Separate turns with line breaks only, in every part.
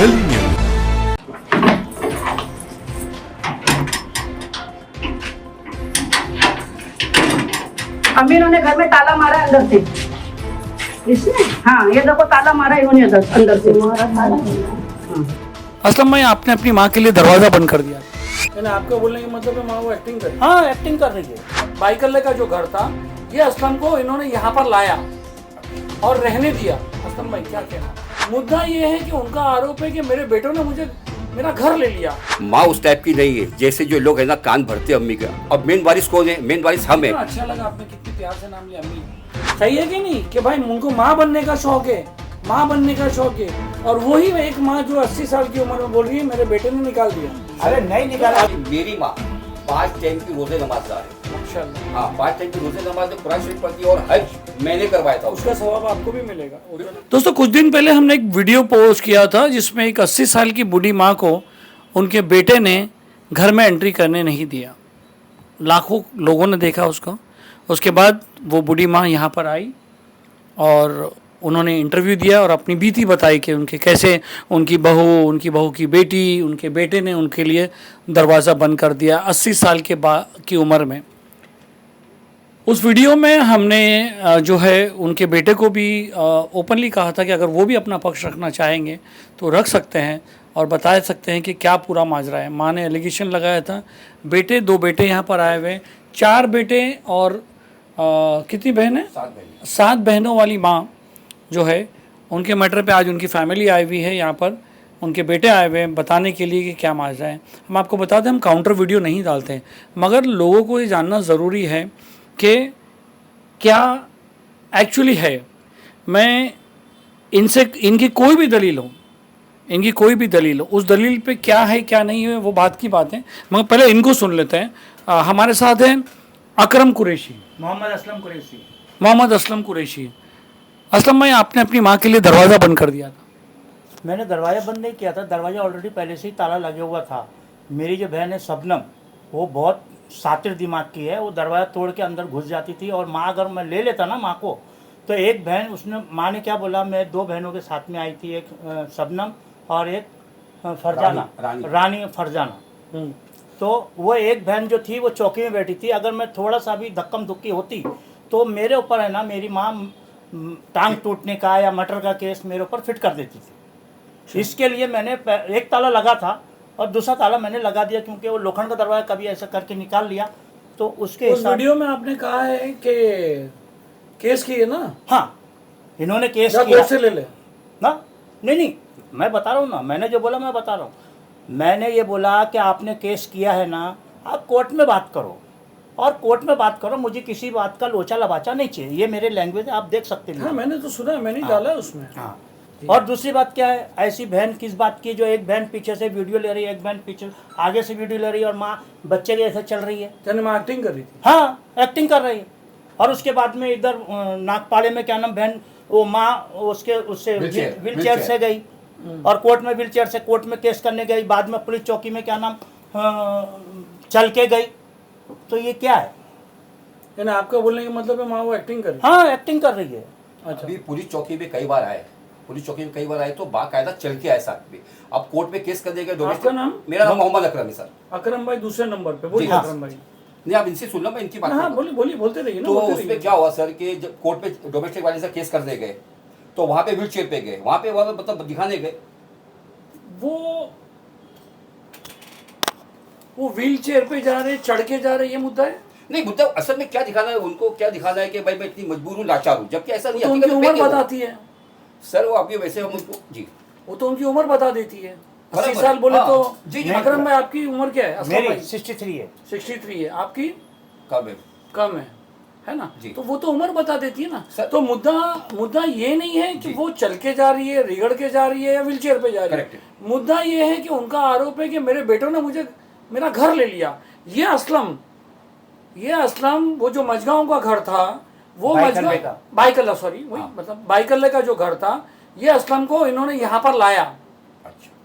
कली न्यूज।
अभी इन्होंने घर में ताला मारा है अंदर से। इसने हाँ ये देखो ताला मारा है इन्होंने अंदर से।
असलम भाई, आपने अपनी माँ के लिए दरवाजा बंद कर दिया। यानी आपका बोलने का मतलब है माँ वो एक्टिंग कर रही है?
हाँ, एक्टिंग कर रही है।
बाइकल्ले का जो घर था, ये असलम को इन्होंने यहाँ पर लाया और रहने दिया। असलम भाई क्या कहना? मुद्दा ये है कि उनका आरोप है कि मेरे बेटों ने मुझे मेरा घर ले लिया।
माँ उस टाइप की नहीं है जैसे जो लोग है ना कान भरते अम्मी का। अब मेन वारिस कौन है? मेन वारिस हम है।
अच्छा लगा आपने कितनी प्यार से नाम लिया अम्मी। सही है कि नहीं कि भाई उनको माँ बनने का शौक है, माँ बनने का शौक है। और वही एक माँ जो 80 साल की उम्र में बोल रही है मेरे बेटे ने निकाल दिया।
अरे नहीं निकाला।
मेरी माँ 5 टाइम की रोजे नमाजदार है।
माशाल्लाह।
हाँ, 5 टाइम की रोजे नमाज कुरान शरीफ पढ़ती है और हज मैंने करवाया था।
उसका सवाब आपको भी मिलेगा। दोस्तों, कुछ दिन पहले हमने एक वीडियो पोस्ट किया था जिसमें एक 80 साल की बूढ़ी माँ को उनके बेटे ने घर में एंट्री करने नहीं दिया। लाखों लोगों ने देखा उसको। उसके बाद वो बूढ़ी माँ यहाँ पर आई और उन्होंने इंटरव्यू दिया और अपनी बीती बताई कि उनके कैसे उनकी बहू की बेटी, उनके बेटे ने उनके लिए दरवाज़ा बंद कर दिया 80 साल की उम्र में। उस वीडियो में हमने जो है उनके बेटे को भी ओपनली कहा था कि अगर वो भी अपना पक्ष रखना चाहेंगे तो रख सकते हैं और बता सकते हैं कि क्या पूरा माजरा है। माँ ने एलिगेशन लगाया था। दो बेटे यहाँ पर आए हुए, 4 बेटे और कितनी बहनें? 7 बहनों वाली माँ जो है, उनके मैटर पे आज उनकी फैमिली आई हुई है यहाँ पर। उनके बेटे आए हुए हैं बताने के लिए कि क्या माजरा है। हम आपको बता दें, हम काउंटर वीडियो नहीं डालते हैं, मगर लोगों को ये जानना ज़रूरी है कि क्या एक्चुअली है। मैं इनकी कोई भी दलील हो, उस दलील पे क्या है क्या नहीं है वो बात की बात है, मगर पहले इनको सुन लेते हैं। हमारे साथ हैं अकरम कुरैशी, मोहम्मद असलम कुरैशी। असलम भाई, आपने अपनी माँ के लिए दरवाज़ा बंद कर दिया था।
मैंने दरवाजा बंद नहीं किया था, दरवाजा ऑलरेडी पहले से ही ताला लगे हुआ था। मेरी जो बहन है शबनम, वो बहुत शातिर दिमाग की है। वो दरवाज़ा तोड़ के अंदर घुस जाती थी और माँ अगर मैं ले लेता ना माँ को, तो एक बहन उसने, माँ ने क्या बोला, मैं 2 बहनों के साथ में आई थी, एक शबनम और एक फरजाना, रानी फरजाना। तो वो एक बहन जो थी वो चौकी में बैठी थी। अगर मैं थोड़ा सा भी धक्कम धुक्की होती तो मेरे ऊपर है ना, मेरी माँ टांग टूटने का या मटर का केस मेरे ऊपर फिट कर देती थी। इसके लिए मैंने एक ताला लगा था और दूसरा ताला मैंने लगा दिया, क्योंकि वो लोखंड का दरवाजा कभी ऐसा करके निकाल लिया तो उसके
उस वीडियो में आपने कहा है कि केस किए ना?
हाँ, इन्होंने केस किया
से ले ले
ना। नहीं, मैं बता रहा हूँ ना, मैंने जो बोला मैं बता रहा हूँ। मैंने ये बोला कि आपने केस किया है ना, आप कोर्ट में बात करो और कोर्ट में बात करो। मुझे किसी बात का लोचा लबाचा नहीं चाहिए। ये मेरे लैंग्वेज है, आप देख सकते हैं।
हाँ, मैंने तो सुना है, मैंने डाला उसमें।
हाँ, और दूसरी बात क्या है, ऐसी बहन किस बात की जो एक बहन पीछे से वीडियो ले रही है, एक बहन पीछे आगे से वीडियो ले रही है और माँ बच्चे के जैसे चल रही है।
यानी माँ एक्टिंग कर रही थी?
हाँ, एक्टिंग कर रही है। और उसके बाद में इधर नागपाड़े में क्या नाम, बहन वो माँ उससे व्हील चेयर से गई और कोर्ट में व्हील चेयर से कोर्ट में केस करने गई। बाद में पुलिस चौकी में क्या नाम चल के गई। तो ये क्या है?
यानी आपका बोलने का मतलब है माँ वो एक्टिंग कर रही है?
हाँ, एक्टिंग कर रही है।
अच्छा,
अभी पुलिस चौकी में कई बार आए तो बाकायदा चल के आए साथ में। अब कोर्ट में केस कर देगा।
आपका नाम?
मेरा नाम मोहम्मद अकरम है सर।
अकरम भाई दूसरे नंबर पे बोलिए।
हाँ।
अकरम भाई
नहीं, आप इनसे सुन लो, मैं इनकी बात
हाँ बोलिए बोलते रहिए ना।
तो उसमें क्या हुआ सर कि जब कोर्ट पे डोमेस्टिक वाले से केस करने गए तो वहां पे व्हील चेयर पे गए, वहां पे मतलब दिखाने गए।
वो व्हील चेयर पे जा रहे, चढ़ के जा रहे, ये मुद्दा है?
नहीं, मुद्दा असल में क्या दिखाना है उनको, क्या दिखाना है कि भाई मैं इतनी मजबूर हूँ, लाचार हूँ, जबकि ऐसा नहीं।
तो उनकी उम्र बताती है
सर। वो अभी वैसे हम उनको जी,
वो तो उनकी उम्र बता देती है। 80
बराबर।
साल बोले
हाँ,
तो
जी, जी,
अकरम भाई आपकी उम्र क्या है? असलम
मेरी
भाई
63 है।
63 है। आपकी
कब
कम है ना
जी।
तो वो तो उम्र बता देती है ना
सर,
तो मुद्दा ये नहीं है कि वो चल के जा रही है, रिगड़ के जा रही है या व्हील चेयर पे जा रही है। मुद्दा ये है कि उनका आरोप है कि मेरे बेटों ने मुझे मेरा घर ले लिया। ये असलम वो जो मजगांव का घर था, वो बाइकल्ला सॉरी वही मतलब बाइकल्ले का जो घर था, ये असलम को इन्होंने यहाँ पर लाया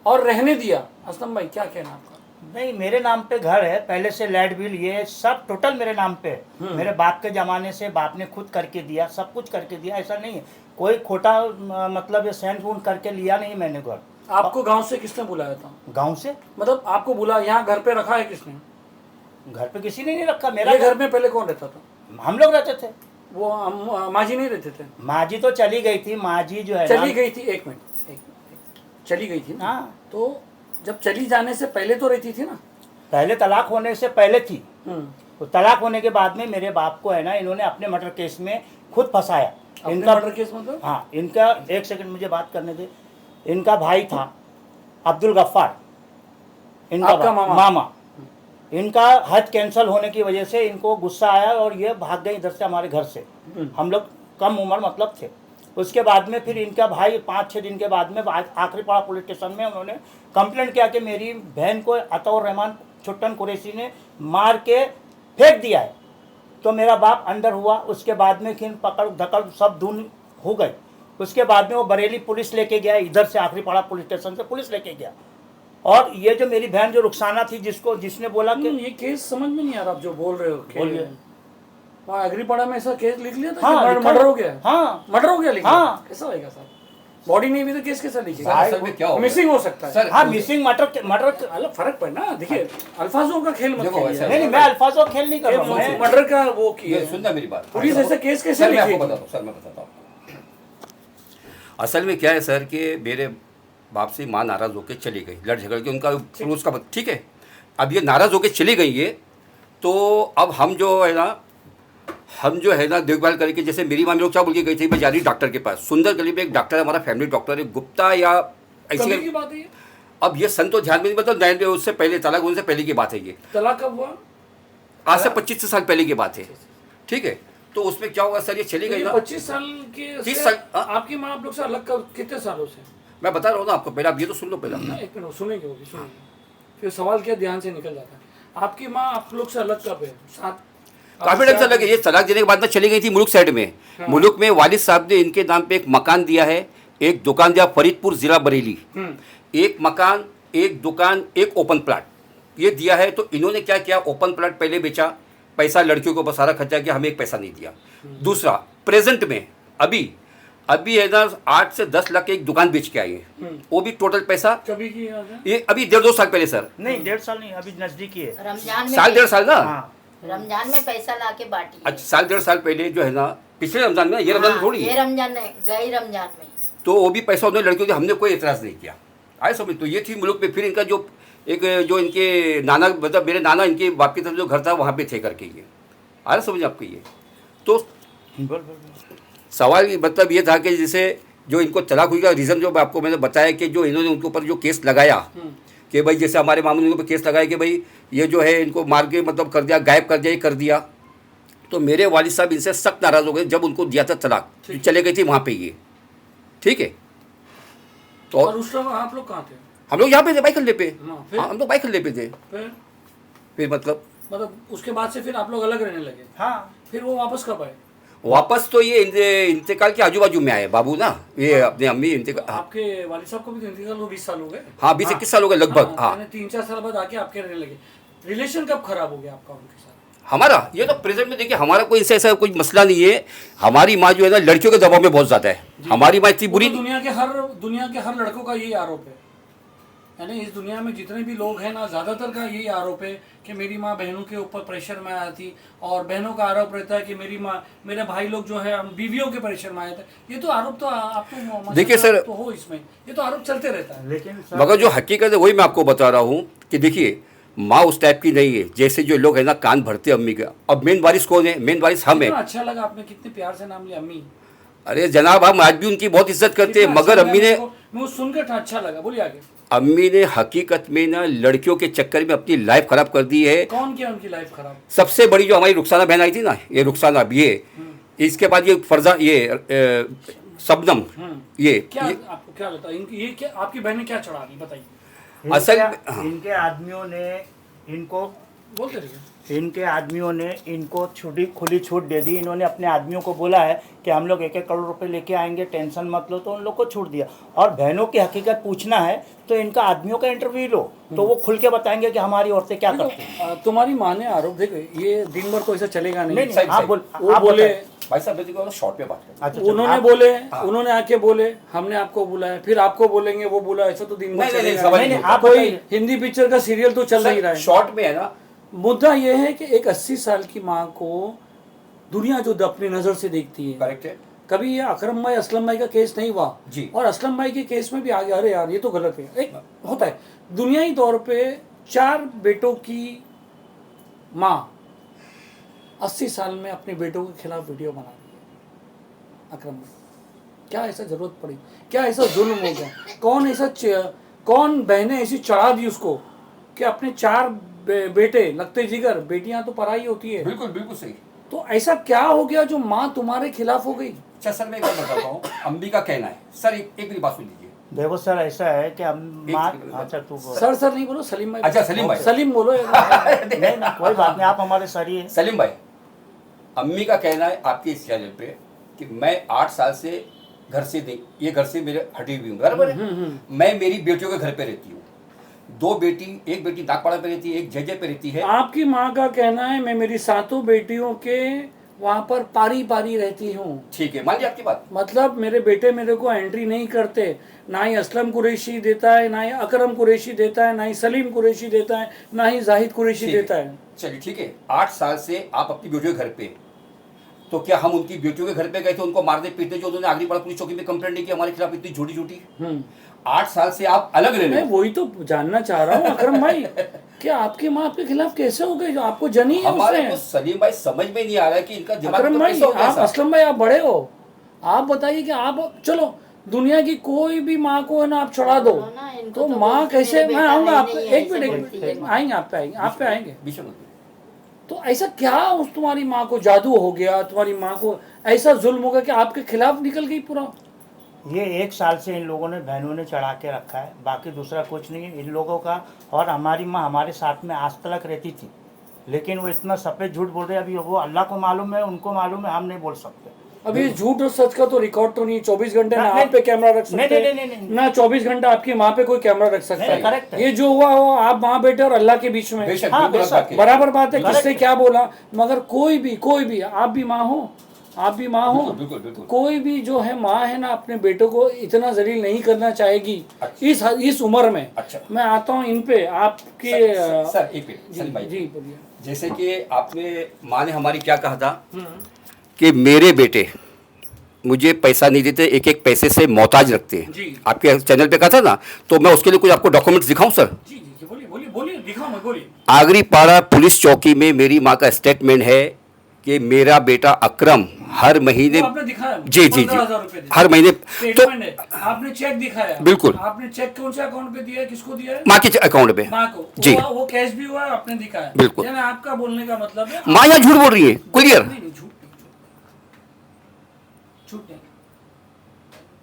और रहने दिया। असलम भाई क्या कहना आपका?
नहीं, मेरे नाम पे घर है पहले से, लाइट बिल ये सब टोटल मेरे नाम पे है। मेरे बाप के ज़माने से बाप ने खुद करके दिया, सब कुछ करके दिया। ऐसा नहीं है कोई खोटा मतलब ये सेंड वूड करके लिया नहीं मैंने घर।
आपको गांव से किसने बुलाया था?
गांव से
मतलब आपको बुला यहाँ घर पे रखा है किसने?
घर पे किसी ने नहीं रखा। मेरा
ये घर में पहले कौन रहता था?
हम लोग रहते थे।
वो माँ जी नहीं रहते थे?
माँ जी तो चली गई थी। माँ जी जो है
चली गई थी, एक मिनट, चली गई थी ना?
हाँ,
तो जब चली जाने से पहले तो रहती थी ना?
पहले तलाक होने से पहले थी।
हम्म।
तो तलाक होने के बाद में मेरे बाप को है ना, इन्होंने अपने मर्डर केस में खुद फंसाया।
इनका मर्डर केस मतलब?
हाँ, इनका एक सेकंड मुझे बात करने दे। इनका भाई था अब्दुल गफ्फार, इनका
आपका
मामा। इनका हज कैंसिल होने की वजह से इनको गुस्सा आया और ये भाग गए इधर से, हमारे घर से। हम लोग कम उम्र मतलब थे। उसके बाद में फिर इनका भाई 5-6 दिन के बाद में आखिरी पाड़ा पुलिस स्टेशन में उन्होंने कंप्लेंट किया कि मेरी बहन को अतौर रहमान छुट्टन कुरैशी ने मार के फेंक दिया है। तो मेरा बाप अंदर हुआ। उसके बाद में फिर पकड़ धकड़ सब धून हो गई। उसके बाद में वो बरेली पुलिस लेके गया, इधर से आखिरी पाड़ा पुलिस स्टेशन से पुलिस लेके गया। और ये जो मेरी बहन जो रुखसाना थी, जिसने बोला कि
ये केस समझ में नहीं आ रहा आप जो बोल रहे हो।
बोलिए।
वहाँ अग्रीपाड़ा में ऐसा केस लिख लिया था?
हाँ,
मर्डर हो गया?
हाँ,
मर्डर हो गया लिखा?
हाँ।
कैसा होगा सर? बॉडी नहीं भी तो केस कैसा लिखेगा?
असल में क्या होगा?
मिसिंग हो सकता है
सर,
हाँ, मिसिंग मर्डर।
अलग फर्क पड़ना। देखिए अल्फाजों का खेल मत
देखो,
खेलिए।
सर,
नहीं, मैं अल्फाजों खेल नहीं कर रहा हूँ। मैं
मर्डर का वो किया
ये सुनना मेरी बात।
पुलिस ऐसे केस कैसे
सर मैं आपको
लिखेगी?
बताता हूँ, सर मैं बताता हूँ। असल में क्या है सर कि मेरे बाप से माँ नाराज़ होकर चली गई, लड़ झगड़ के उनका पुरुष का ठीक है। अब ये नाराज़ होकर चली गई है, तो अब हम जो है ना देखभाल करके, जैसे मेरी माँ लोग क्या बोल के गई थी, मैं जा रही डॉक्टर के पास। सुंदर गली में एक डॉक्टर है, हमारा फैमिली डॉक्टर है, गुप्ता या
कभी
ऐसी।
की बात है ये?
अब ये सन तो ध्यान में नहीं, मतलब नए उससे पहले, तलाक होने से पहले की बात है ये।
तलाक कब हुआ?
आज से 25 साल पहले की बात है, ठीक है। तो उसमें क्या होगा सर, ये चली गई ना
25 साल के
30
से
साल, हाँ।
आपकी माँ आप लोग से अलग कब, कितने सालों से?
मैं बता रहा हूँ ना आपको, पहले आप ये तो सुन लो पहले।
एक मिनट सुनेंगे, वो भी सुनेंगे, फिर सवाल क्या ध्यान से निकल जाता है। आपकी माँ आप लोग से अलग कब है?
काफी टाइम से लगे। ये तलाक देने के बाद में चली गई थी मुल्क साइड में।
हाँ।
मुल्क में वालिद साहब ने इनके नाम पे एक मकान दिया है, एक दुकान दिया फरीदपुर जिला बरेली। एक मकान, एक दुकान, एक ओपन प्लाट ये दिया है। तो इन्होंने क्या किया, ओपन प्लाट पहले बेचा, पैसा लड़कियों को सारा खर्चा किया, हमें एक पैसा नहीं दिया। दूसरा, प्रेजेंट में अभी है ना 8 से 10 लाख की एक दुकान बेच के आई है, वो भी टोटल पैसा
कभी की याद है?
ये अभी 1.5-2 साल पहले सर।
नहीं, 1.5 साल नहीं, अभी नजदीकी है।
रमजान में
1.5 साल ना।
हाँ,
रमजान में पैसा लाके बांटी।
अच्छा, 1.5 साल पहले जो है ना, पिछले रमजान में, ये रमजान थोड़ी
ये
है,
रमजान में, गई रमजान में।
तो वो भी पैसा उन्होंने लड़कियों को, हमने कोई एतराज़ नहीं किया। आए समझ। तो ये थी मुल्क पे। फिर इनका जो इनके नाना, मतलब मेरे नाना, इनके बाप की तरफ जो घर था वहाँ पे थे करके ये। आ रहा समझ आपको ये? तो
बोल।
सवाल मतलब ये था कि जैसे जो इनको तलाक हुई का रीज़न जो आपको मैंने बताया कि जो इन्होंने उनके ऊपर जो केस लगाया कि भाई, जैसे हमारे मामू ने उनके ऊपर केस लगाया कि भाई ये जो है इनको मार के मतलब कर दिया, गायब कर दिया, ये कर दिया। तो मेरे वालिद साहब इनसे सख्त नाराज़ हो गए जब उनको दिया था तलाक, चले गई थी वहाँ पे ये, ठीक है। तो
और उस समय आप लोग कहाँ थे?
हम लोग यहाँ पे थे, बाइक अड्डे पे।
हाँ, फिर?
हाँ, हम लोग बाइक अड्डे पे थे। फिर मतलब
उसके बाद से फिर आप लोग अलग रहने लगे?
हाँ,
फिर वो वापस कब आए?
वापस तो ये इंतकाल के आजू बाजू में आए बाबू ना, ये अपने अम्मी इंतकाल। हाँ,
आपके वालिद साहब को भी तो इंतकाल को 20 साल हो गए?
हाँ 20-21 साल हो गए लगभग। हाँ,
3-4 साल बाद आके आपके रहने लगे। रिलेशन कब खराब हो गया आपका उनके साथ?
हमारा ये तो प्रेजेंट में देखिए, हमारा कोई ऐसा कोई मसला नहीं है। हमारी माँ जो है ना, लड़कियों के दबाव में बहुत ज़्यादा है। हमारी माँ इतनी बुरी,
दुनिया के हर लड़कों का यही आरोप है। यानी इस दुनिया में जितने भी लोग हैं ना, ज़्यादातर का यही आरोप है कि मेरी माँ बहनों के ऊपर प्रेशर में आती, और बहनों का आरोप रहता है कि मेरे भाई लोग जो है बीवियों के प्रेशर में आए थे। ये तो आरोप तो आपको
देखिए सर,
तो हो इसमें, ये तो आरोप चलते रहता है।
लेकिन
मगर जो हकीकत है वही मैं आपको बता रहा हूँ कि देखिए, माँ उस टाइप की नहीं है जैसे जो लोग है ना कान भरते अम्मी का। अब मेन वारिस कौन है? मेन वारिस हम है।
अच्छा लगा आपने कितने प्यार से नाम लिया, अम्मी।
अरे जनाब, हम आज भी उनकी बहुत इज्जत करते हैं, मगर अम्मी ने,
मैं सुनकर अच्छा लगा। बोलिए आगे।
अम्मी ने हकीकत में ना लड़कियों के चक्कर में अपनी लाइफ खराब कर दी है।
कौन किया उनकी लाइफ खराब?
सबसे बड़ी जो हमारी रुखसाना बहन आई थी ना, ये रुखसाना, ये इसके बाद ये फरजा, ये शबनम, ये
क्या आपको क्या लगता है ये क्या आपकी बहन ने क्या चढ़ा दी, बताइए।
असल
इनके आदमियों ने इनको
बोलते रहिए।
इनके आदमियों ने इनको खुली छूट दे दी। इन्होंने अपने आदमियों को बोला है कि हम लोग 1-1 करोड़ रुपए लेके आएंगे, टेंशन मत लो, तो उन लोग को छूट दिया। और बहनों की हकीकत पूछना है तो इनका आदमियों का इंटरव्यू लो, तो वो खुल के बताएंगे कि हमारी औरतें क्या करती हैं।
तुम्हारी माँ ने आरोप, देखो ये दिन भर तो ऐसा चलेगा नहीं।
नहीं, आप
वो बोले
भाई साहब देखो शॉर्ट पे बात करें।
अच्छा, चलो,
उन्होंने
आप-
बोले,
हाँ।
उन्होंने आके बोले, हमने आपको बुलाया, फिर आपको बोलेंगे, वो बोला, ऐसा तो दिन भर
नहीं, नहीं,
चलेगा।
समझ
नहीं,
नहीं,
आप कोई हिंदी पिक्चर का सीरियल तो चल नहीं रहा है।
शॉर्ट में है ना,
मुद्दा ये है कि एक 80 साल की माँ को दुनिया जो अपनी नजर से देखती है,
करेक्ट है
कभी ये अकरम भाई असलम भाई का केस नहीं हुआ
जी।
और असलम भाई के केस में भी आ गया, अरे यार ये तो गलत है। एक होता है दुनियाई तौर पे 4 बेटों की माँ 80 साल में अपने बेटों के खिलाफ वीडियो बना रही है। अकरम भाई, क्या ऐसा जरूरत पड़ी, क्या ऐसा जुल्म हो गया, कौन ऐसा कौन बहनें ऐसी चढ़ा दी उसको कि अपने 4 बेटे लगते जिगर, बेटियां तो पराई होती है,
बिल्कुल बिल्कुल सही।
तो ऐसा क्या हो गया जो माँ तुम्हारे खिलाफ हो गई?
अच्छा सर मैं एक बात बताता हूँ, अम्बी का कहना है सर, एक मेरी बात सुन लीजिए।
देखो सर, ऐसा है कि हम माँ,
एक-
अच्छा तू बोल।
सर नहीं बोलो, सलीम भाई।
अच्छा, सलीम भाई।
सलीम बोलो यार।
नहीं नहीं, कोई बात नहीं, आप हमारे सर ही हैं।
सलीम भाई, अम्मी का कहना है आपके इस चैनल पे कि मैं 8 साल से घर से नहीं, ये घर से मेरे हटी हुई हूँ, बराबर है। मैं मेरी बेटियों के घर पे रहती हूँ, 2 बेटी, एक बेटी नागपाड़ा पे रहती है, एक जय पे रहती है।
आपकी माँ का कहना है मैं मेरी 7 बेटियों के वहाँ पर पारी पारी रहती हूँ।
ठीक है, मान ली आपकी बात।
मतलब मेरे बेटे मेरे को एंट्री नहीं करते, ना ही असलम कुरैशी देता है, ना ही अकरम कुरैशी देता है, ना ही सलीम कुरैशी देता है, ना ही जाहिद कुरैशी
ठीक
देता है।
चलिए ठीक है, 8 साल से आप अपनी बेटियों के घर पे, तो क्या हम उनकी बेटियों के घर पे गए थे उनको मारने पीटने, जो उन्होंने आगरी पाड़ा पुलिस चौकी में कंप्लेंट नहीं की हमारे खिलाफ इतनी झूठी झूठी? 8 साल से आप अलग रह रहे
मैं
हो।
वही तो जानना चाह रहा हूँ अकरम भाई कि आपकी माँ आपके खिलाफ कैसे हो गई, जो आपको जनी है
हमारे
उसने?
को सलीम भाई समझ में नहीं आ रहा है कि इनका दिमाग
अकरम
तो
भाई,
कैसे हो गया
आप
ऐसा?
असलम भाई आप बड़े हो, आप बताइए कि आप चलो दुनिया की कोई भी माँ को है ना आप चढ़ा दो,
ना, इनको
तो
तो
माँ
बोलते
कैसे,
मेरे
मैं
बेटा
आऊंगा
है
आप
नहीं,
एक
ऐसे
मिनट
बोलती है माँ।
आएंगे, आप पे आएंगे।
बीच में बोलते।
तो ऐसा क्या उस तुम्हारी माँ को जादू हो गया, तुम्हारी माँ को ऐसा जुल्म हो गया कि आपके खिलाफ निकल गई पूरा?
ये 1 साल से इन लोगों ने, बहनों ने चढ़ा के रखा है, बाकी दूसरा कुछ नहीं है इन लोगों का। और हमारी माँ हमारे साथ में आज तक रहती थी, लेकिन वो इतना सफ़ेद झूठ बोल रहे हैं। अभी वो अल्लाह को मालूम है, उनको मालूम है, हम नहीं बोल सकते।
अब ये झूठ और सच का तो रिकॉर्ड तो नहीं, 24 घंटे ना
नहीं,
आप पे कैमरा रख
नहीं,
सकते
नहीं, नहीं,
ना 24 घंटे आपकी माँ पे कोई कैमरा रख सकता
नहीं, correct
है।
है।
ये जो हुआ वो आप माँ बेटे और अल्लाह के बीच में,
बेशक,
हाँ,
बिल्कुल
बेशक,
बात कही।
बराबर बात है,
Correct
किसने
है।
क्या बोला, मगर कोई भी आप भी माँ हो, आप भी माँ हो,
बिल्कुल, बिल्कुल, बिल्कुल।
कोई भी जो है माँ है ना अपने बेटों को इतना जलील नहीं करना चाहेगी
अच्छा।
इस उम्र में।
अच्छा।
मैं आता हूँ इन पे आपके
सर एक मिनट सलीम भाई,
जी बोलिए।
जैसे कि आपने, माँ ने हमारी क्या कहा था कि मेरे बेटे मुझे पैसा नहीं देते, एक एक पैसे से मोहताज रखते हैं।
जी।
आपके चैनल पे कहा था ना, तो मैं उसके लिए कुछ आपको डॉक्यूमेंट्स दिखाऊं सर?
जी जी बोलिए दिखाओ मैं, बोलिए।
आगरी पाड़ा पुलिस चौकी में मेरी माँ का स्टेटमेंट है कि मेरा बेटा अकरम हर महीने,
वो आपने दिखाया?
जी जी जी,
15,000 रुपए दिए।
हर महीने, तो
स्टेटमेंट है, आपने चेक दिखाया?
बिल्कुल।
आपने चेक कौन से अकाउंट पे दिया है, किसको दिया है?
माँ के अकाउंट पे।
माँ को।
जी।
वो कैश भी हुआ, आपने दिखाया?
बिल्कुल।
यानी आपका बोलने का मतलब है
माँ यहाँ झूठ बोल रही है, क्लियर।
नहीं, झूठ नहीं।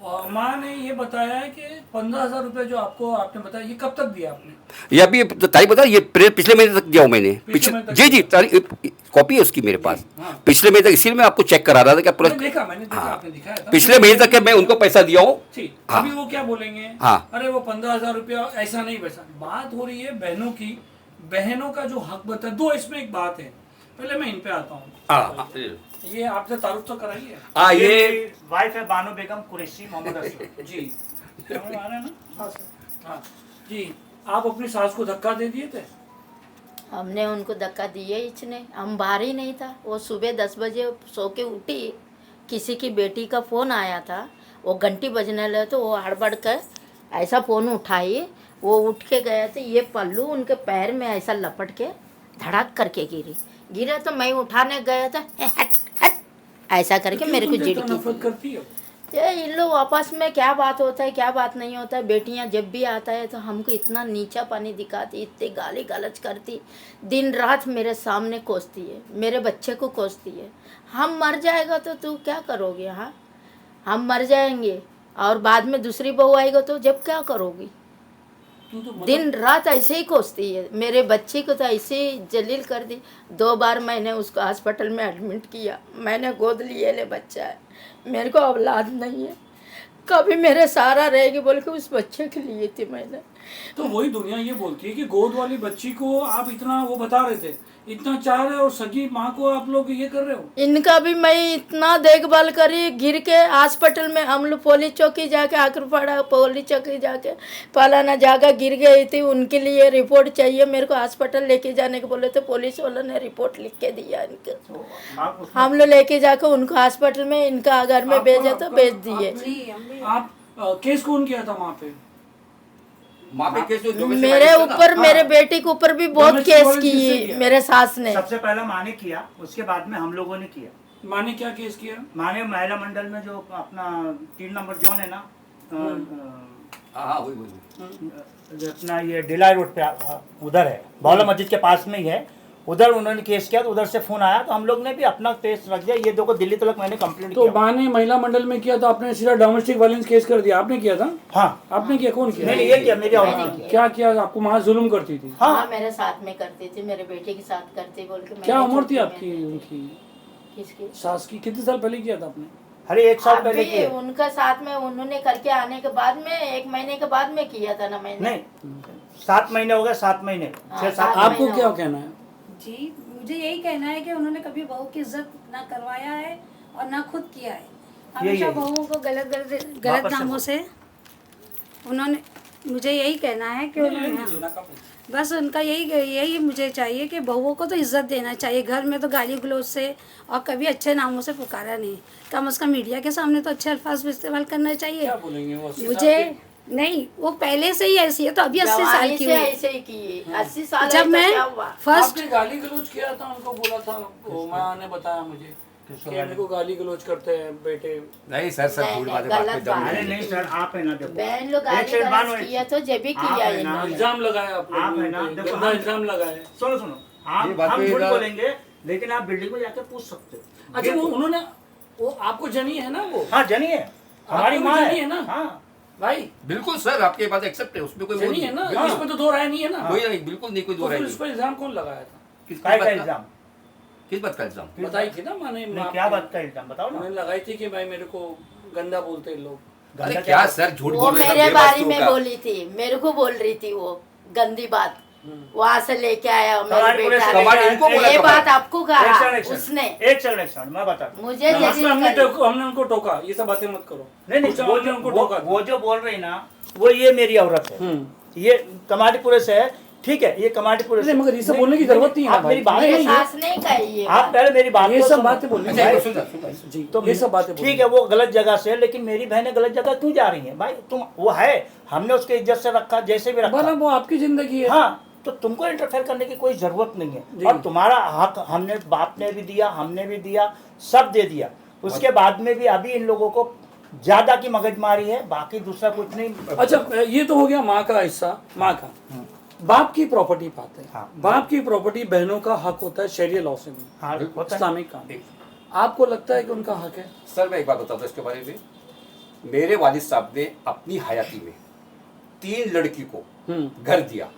और माँ ने ये बताया है कि 15,000 रुपए जो आपने बताया, ये कब तक दिया आपने?
ये अभी तारीख बता, ये पिछले महीने तक दिया हूँ मैंने।
पिछले महीने तक
जी जी, कॉपी है उसकी मेरे पास।
हाँ।
पिछले महीने तक, इसीलिए मैं आपको चेक करा रहा था कि पूरा
मैंने देखा, आपने दिखाया था।
पिछले महीने तक के मैं उनको पैसा दिया हूँ।
ठीक,
हाँ।
अभी वो क्या बोलेंगे?
हाँ।
अरे वो 15,000 रुपया ऐसा नहीं वैसा। बात हो रही है बहनों की, बहनों का जो हक बनता है। दो इसमें एक बात है, पहले मैं इन पे आता हूँ।
हाँ,
ये आपसे तारुफ तो कराइए।
ये
वाइफ है बानो बेगम कुरैशी मोहम्मद असलम।
जी समझ में आ रहा है ना? हाँ जी। आप अपनी सास को धक्का दे दिए थे?
हमने उनको धक्का दिए ही नहीं, हम बाहर ही नहीं था। वो सुबह 10 बजे सो के उठी, किसी की बेटी का फ़ोन आया था, वो घंटी बजने लगे तो वो हड़बड़ कर ऐसा फ़ोन उठाई, वो उठ के गए थे, ये पल्लू उनके पैर में ऐसा लपट के धड़क करके गिरा तो मैं उठाने गया था, हट हट ऐसा करके मेरे को
क्यों तुम नफरत
झिड़की।
करती है?
ये इन लोग आपस में क्या बात होता है, क्या बात नहीं होता है। बेटियां जब भी आता है तो हमको इतना नीचा पानी दिखाती, इतनी गाली गलौज करती, दिन रात मेरे सामने कोसती है, मेरे बच्चे को कोसती है। हम मर जाएगा तो तू क्या करोगे? हाँ, हम मर जाएंगे और बाद में दूसरी बहू आएगा तो जब क्या करोगी?
तू तो मतलब-
दिन रात ऐसे ही कोसती है। मेरे बच्चे को तो ऐसे ही जलील कर दी। 2 बार मैंने उसको हॉस्पिटल में एडमिट किया। मैंने गोद लिए ले बच्चा है, मेरे को औलाद नहीं है, कभी मेरे सहारा रहेगी बोल के उस बच्चे के लिए थी मैंने।
तो वही दुनिया ये बोलती है कि गोद वाली बच्ची को आप इतना वो बता रहे थे इतना चाह रहे हो और सगी माँ को आप लोग ये कर रहे हो।
इनका भी मैं इतना देखभाल करी, गिर के हॉस्पिटल में हम लोग पुलिस चौकी जाके आखिरपाड़ा पुलिस चौकी जाके फलाना जगह गिर गई थी, उनके लिए रिपोर्ट चाहिए मेरे को, हॉस्पिटल लेके जाने को बोले तो पुलिस वालों ने रिपोर्ट लिख के दिया इनको। हम लोग लेके जाके उनको हॉस्पिटल में इनका घर में भेजा तो भेज दिए।
आप केस कौन किया था वहाँ पे?
वहाँ पे केस जो domestic
मेरे
violence था ना,
ऊपर मेरे बेटी के ऊपर भी बहुत
Domestic
केस
violence किससे
की
किया?
मेरे सास ने।
सबसे पहला माँ ने किया, उसके बाद में हम लोगों ने किया।
माँ ने क्या केस किया?
माँ ने महिला मंडल में जो अपना 3 नंबर जोन है ना,
हाँ वही
जो अपना ये डिलाई रोड पे उधर है, बावला मस्जिद के पास में ही है, उधर उन्होंने केस किया। तो उधर से फोन आया तो हम लोग ने भी अपना केस रख दिया। ये देखो दिल्ली तक मैंने कंप्लेंट
तो
किया।
माँ ने महिला मंडल में किया तो आपने सीधा डोमेस्टिक वायलेंस केस कर दिया। आपने किया था?
हाँ,
आपने किया? कौन किया?
मैंने ये किया, मेरी औरत ने किया।
क्या किया? आपको वहाँ जुल्म करती थी?
हाँ मेरे साथ में करती थी, मेरे बेटे के साथ करती बोल के।
क्या
मैंने
उम्र थी
छुट्टी में
आपकी
दी।
उनकी
किसकी?
सास की? कितने साल पहले किया था आपने?
अरे 1 साल पहले
अभी
किया।
उनका साथ में उन्होंने करके आने के बाद में 1 महीने के बाद में किया था ना मैंने।
नहीं, 7 महीने हो गए, 7 महीने,
हाँ,
6-7।
सात
आपको
महीना
क्या
हो।
कहना है?
जी मुझे यही कहना है कि उन्होंने कभी बहू की इज्जत ना करवाया है और ना खुद किया है। हमेशा
यही।
बहुओं को गलत
वापस
गलत
से
नामों से उन्होंने, मुझे यही कहना है कि उन्होंने, बस उनका यही मुझे चाहिए कि बहुओं को तो इज्जत देना चाहिए। घर में तो गाली गलौज से और कभी अच्छे नामों से पुकारा नहीं, कम से कम मीडिया के सामने तो अच्छे अल्फाज इस्तेमाल करना चाहिए।
क्या बोलेंगे वो? 80
मुझे
साल के?
नहीं, वो पहले से ही ऐसी है, तो अभी 80 साल
जवानी
की
से
हुई।
ऐसे ही की 80 साल
जब
है तो
मैं
क्या हुआ?
फर्स्ट
आपने गाली गलौज किया था उनको? बोला था वो माँ ने बताया मुझे कि मेरे को गाली गलौज करते हैं बेटे।
नहीं सर, सब
नहीं,
झूठ
नहीं,
बात है, बात
गलत
पे दम
बात
अरे
नहीं है।
नहीं सर, आप है ना, देखो
बहन लोग
एक
गाली
सेकंड
गलौज
मानो,
किया तो जब भी
आप
किया
है ना,
इन्होंने।
इल्जाम लगाया आप
आप है ना,
लोगों पे,
देखो
गंदा
हम-
इल्जाम लगाए।
सुनो सुनो, आप
ये बात
हम
पे
झूठ
ना-
बोलेंगे, लेकिन आप बिल्डिंग में जाकर पूछ सकते हो।
अच्छा वो उन्होंने, वो आपको जनी है ना वो?
हाँ जनी है, हमारी
आपको
माँ
जनी है ना?
हाँ,
भाई
बिल्कुल सर, आपकी बात एक्सेप्ट है, उसमें कोई वो
जनी
नहीं
है ना?
बिल्कुल।
इसमें तो दो राय नहीं है ना?
कोई नहीं, बिल्कुल नहीं, कोई
तो
दो राय
फिर इस पर
नहीं।
इल्जाम कौन लगाया था?
किस
काय
बात
का
का?
इल्जाम?
किस बात का इल्जाम?
बताई थी ना माने?
नहीं, क्या बात का इल्जाम बताओ ना।
उन्होंने लगाई थी कि भाई मेरे को गंदा बोलते हैं लोग।
अरे
गंदा
क्या सर, झूठ
वो
बोल रहे हैं,
मेरे
सब
बारे
बेवकूफ
में
का।
बोली थी, मेरे को बोल रही थी वो गंदी बात, वहाँ से लेके आया मेरे
हमारे पूरे
बेटा
कमाल
ने।
इनको बोला
ये
कमाल।
बात आपको कहा
एक
उसने,
सेकंड मैं बता दूं।
मुझे
हमने
जजील
हमने
करी।
हमने उनको टोका, ये सब बातें मत करो।
नहीं
कुछ
वो
हमने
जो
उनको टोका था।
वो जो बोल रही ना, वो ये मेरी औरत है, ये कमाटीपुरे से है, ठीक है, ये कमाटीपुरे से।
नहीं, मगर ये सब बोलने की जरूरत नहीं है
आप
भाई।
मेरी बात
मेरे
नहीं,
सास नहीं कही ये
आप
बात।
पहले मेरी बात
ये
को
सब
सुनो।
बातें बोलनी
अच्छा,
चाहिए।
एक बार सुन सर।
जी,
तो
ये सब बातें
ठीक है, वो गलत जगह से है, लेकिन मेरी बहनें गलत जगह क्यों जा रही हैं भाई? तुम वो है, हमने उसके इज्जत से रखा, जैसे भी
बोला
रखा।
वो आपकी जिंदगी है।
हाँ, तो तुमको इंटरफेयर करने की कोई जरूरत नहीं
जी।
है। और तुम्हारा हक हमने, बाप ने भी दिया, हमने भी दिया, सब दे दिया। उसके बाद में भी अभी इन लोगों को ज्यादा की मगजमारी है, बाकी दूसरा कुछ नहीं।
अच्छा ये तो हो गया माँ का हिस्सा, माँ का। बाप की प्रॉपर्टी पाते हैं।
हाँ।
बाप की प्रॉपर्टी बहनों का हक होता है शरीय लॉ से भी,
हाँ, होता है।
इस्लामिक काम।
ठीक।
आपको लगता है कि उनका हक है?
सर मैं एक बात बताता हूँ इसके बारे में। मेरे वालिद साहब ने अपनी हयाती में 3 लड़की को घर दिया।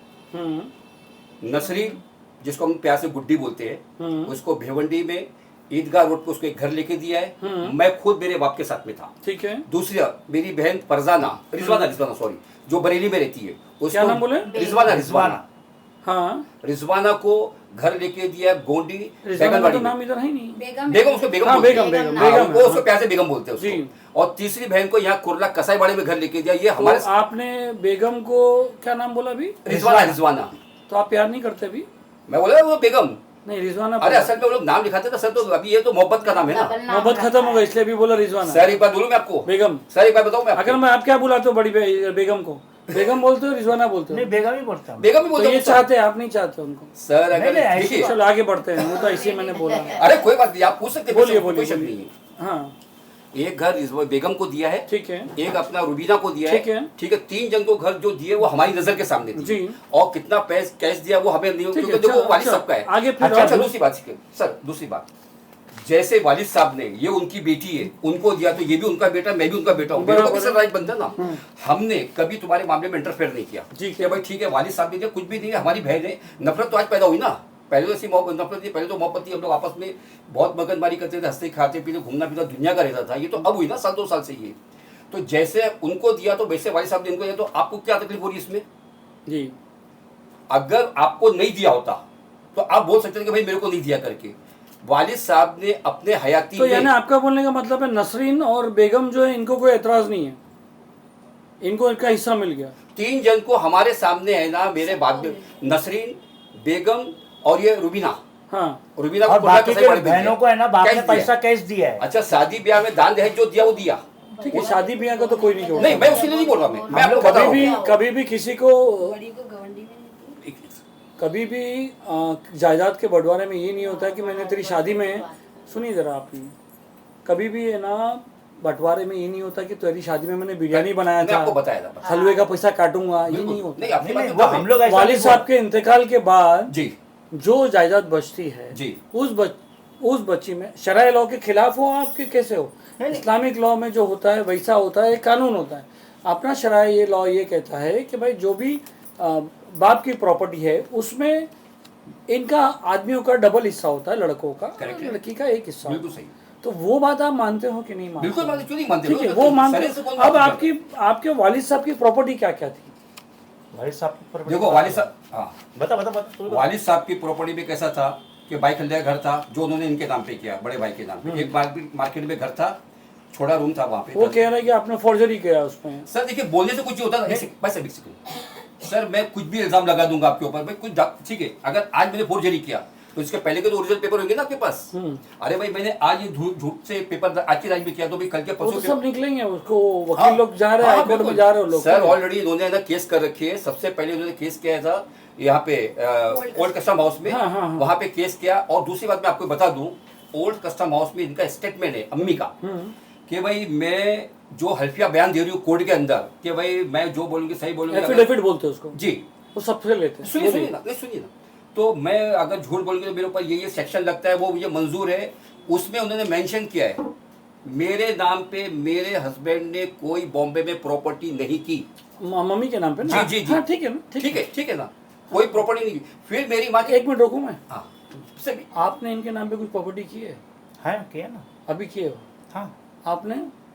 नसरीन, जिसको हम प्यार से गुड्डी बोलते हैं, उसको भिवंडी में ईदगाह रोड पे उसको एक घर लेके दिया है। मैं खुद मेरे बाप के साथ में था।
ठीक है।
दूसरी मेरी बहन फरजाना, रिजवाना सॉरी, जो बरेली में रहती है, उसको
क्या नाम बोले?
रिजवाना
हाँ,
रिजवाना को घर लेके दिया है गोंडी
रिजवाना का
बैगनबाड़ी
तो
में।
नाम इधर है नहीं।
बेगम
बेगम, उसको बेगम
हाँ,
बोलते हैं।
बेगम, बेगम,
हाँ,
बेगम
वो
है,
उसको प्यार से बेगम बोलते हैं
जी।
उसको। और तीसरी बहन को यहाँ कुर्ला कसाईवाड़ी में घर लेके दिया। ये
तो
हमारे
आपने बेगम को क्या नाम बोला अभी?
रिजवाना
तो आप प्यार नहीं करते अभी?
मैं बोला वो बेगम।
नहीं, रिजवाना
अरे असल में वो लोग नाम लिखाते थे सर, तो अभी ये तो मोहब्बत का नाम है ना।
डबल नाम
मोहब्बत
रखा
खत्म हो
है।
गया इसलिए भी बोला रिजवाना।
सर एक बात बोलूं मैं आपको,
बेगम।
सर एक बात बताऊं मैं आपको?
अगर मैं आप क्या बुलाते हो बड़ी बेगम को? बेगम बोलते हो, रिजवाना बोलते हो?
नहीं, बेगम ही बोलता हूँ।
बेगम भी
तो
बोलते
ये
हैं सर।
चाहते हैं, आप नहीं चाहते उनको?
सर
नहीं,
अगर
नहीं, ऐसी
देखिए,
चलो आगे बढ़ते हैं, वो तो इसीलिए मैंने बोला।
अरे कोई बात नहीं, आप पूछ सकते हैं,
बोलिए
कोई
बोलिए
शक नहीं
बोलिए।
है।
हाँ
एक घर बेगम को दिया है,
ठीक है।
एक अपना रुबीना को दिया
ठीक
है,
है।
ठीक है। 3 जन को घर जो दिए वो हमारी नजर के सामने
जी।
थी। और कितना कैश दिया वो हमें नहीं,
ठीक है,
क्योंकि देखो
अच्छा,
वालिद
अच्छा,
साहब का है।
आगे फिर
अच्छा
आप-
दूसरी बात सर, दूसरी बात, जैसे वालिद साहब ने ये उनकी बेटी है उनको दिया, तो ये भी उनका बेटा, मैं भी उनका बेटा हूँ, मेरे को भी
बराबर
सर राइट बनता है ना। हमने कभी तुम्हारे मामले में इंटरफेयर नहीं किया।
जी।
कि भाई ठीक है, वालिद साहब ने दिया, कुछ भी नहीं है, हमारी बहन है। नफरत तो आज पैदा हुई ना, पहले तो ऐसी नफरत थी, पहले तो मोहब्बत थी, हम लोग आपस में बहुत मगजमारी करते थे, हंसते खाते पीते घूमना फिरना दुनिया का रहता था। ये तो अब हुई ना, 1-2 साल से ये। तो जैसे उनको दिया तो वैसे वालिद साहब ने इनको दिया, तो आपको क्या तकलीफ हो रही है इसमें?
जी।
अगर आपको नहीं दिया होता तो आप बोल सकते थे कि भाई मेरे को नहीं दिया करके। वालिद साहब ने अपने हयाती
तो यानी
में
आपका बोलने का मतलब है नसरीन और बेगम जो है इनको कोई एतराज नहीं है, इनको इनका हिस्सा मिल गया।
3 जन को हमारे सामने है ना, मेरे बाद में नसरीन, बेगम और ये रुबीना।
हाँ,
रुबीना
और
को
बाकी
पैसा
के
बड़े दे
बहनों
दिया।
को है ना बाप
कैश
ने
दिया।
पैसा कैश दिया है।
अच्छा, शादी ब्याह में दान दहेज जो दिया वो दिया।
ठीक है, शादी ब्याह का तो कोई नहीं जोड़ता।
नहीं, मैं उसके लिए नहीं बोल रहा, मैं आपको बता रहा हूँ।
कभी भी किसी को कभी भी जायदाद के बंटवारे में ये नहीं होता है कि मैंने तेरी शादी में, सुनिए जरा आप, कभी भी है ना बंटवारे में ये नहीं होता कि तेरी शादी में मैंने बिरयानी बनाया
मैं आपको
था,
बताया था।
हलवे का पैसा काटूंगा, ये नहीं होता।
नहीं, आपकी बात
नहीं, वो हम लोग ऐसा
वालिद
नहीं
साहब के इंतकाल के बाद
जी
जो जायदाद बचती है
जी।
उस बच्ची में शरय लॉ के खिलाफ हो आपके कैसे हो, इस्लामिक लॉ में जो होता है वैसा होता है, एक कानून होता है अपना। शरय ये लॉ ये कहता है कि भाई जो भी बाप की प्रॉपर्टी है उसमें इनका आदमियों का डबल हिस्सा होता है, लड़कों का,
Correct है।
लड़की का एक हिस्सा
बिल्कुल
होता है।
सही,
तो वो बात आप मानते हो कि नहीं मानते?
बिल्कुल मानते, क्यों नहीं मानते?
ठीक है, वो मानते
सरे से कौन
अब
मानता है?
आपकी आपके वालिद साहब की प्रॉपर्टी क्या क्या थी?
भाई साहब पर
देखो वालिद साहब, हाँ,
बता बता बता
वालिद साहब की प्रॉपर्टी में कैसा था कि बाइक खरीदा घर था जो उन्होंने इनके नाम पे किया, बड़े भाई के नाम पे। एक मार्केट में घर था, छोटा रूम था वहाँ पे।
वो कह रहे हैं कि आपने फॉर्जरी किया उसमें।
सर देखिए, बोलने से कुछ नहीं होता। बस एक सेकंड सर, मैं कुछ भी इल्जाम लगा दूंगा आपके ऊपर, भाई कुछ ठीक है। अगर आज मैंने फोर्जरी किया तो इसके पहले के तो ओरिजिनल पेपर होंगे ना आपके पास। अरे भाई मैंने आज ये झूठ से पेपर आज की तारीख में किया तो भाई कल के
वो तो
परसों
सब निकलेंगे, उसको वकील लोग जा रहे हैं, हाई कोर्ट में जा रहे हो लोग।
सर ऑलरेडी इन्होंने ना केस कर रखी है। सबसे पहले इन्होंने केस किया था यहाँ पे ओल्ड कस्टम हाउस में, वहां पे केस किया। और दूसरी बात मैं आपको बता दूं, ओल्ड कस्टम हाउस में इनका स्टेटमेंट है अम्मी का कि भाई मैं जो हल्फिया बयान दे रही हूँ कोर्ट के अंदर कि भाई मैं जो बोलूंगी सही बोलूंगी।
एफिडेविट बोलते हैं उसको
जी,
वो सबसे लेते हैं।
सुनिए ना, नहीं सुनिए ना, तो मैं अगर झूठ बोलूंगी तो मेरे ऊपर ये सेक्शन लगता है, वो मुझे मंजूर है। उसमें उन्होंने मेंशन किया है मेरे नाम पे मेरे हस्बैंड ने कोई बॉम्बे में प्रॉपर्टी नहीं की।
मम्मी के नाम पे ना?
जी जी जी,
हाँ, ठीक है ना,
ठीक है ना, कोई प्रॉपर्टी नहीं की। फिर मेरी माँ की
एक मिनट रोकूं मैं।
हाँ, सर
आपने इनके नाम पे कुछ प्रॉपर्टी की है?
किया ना।
अभी किए हो?
हाँ
आपने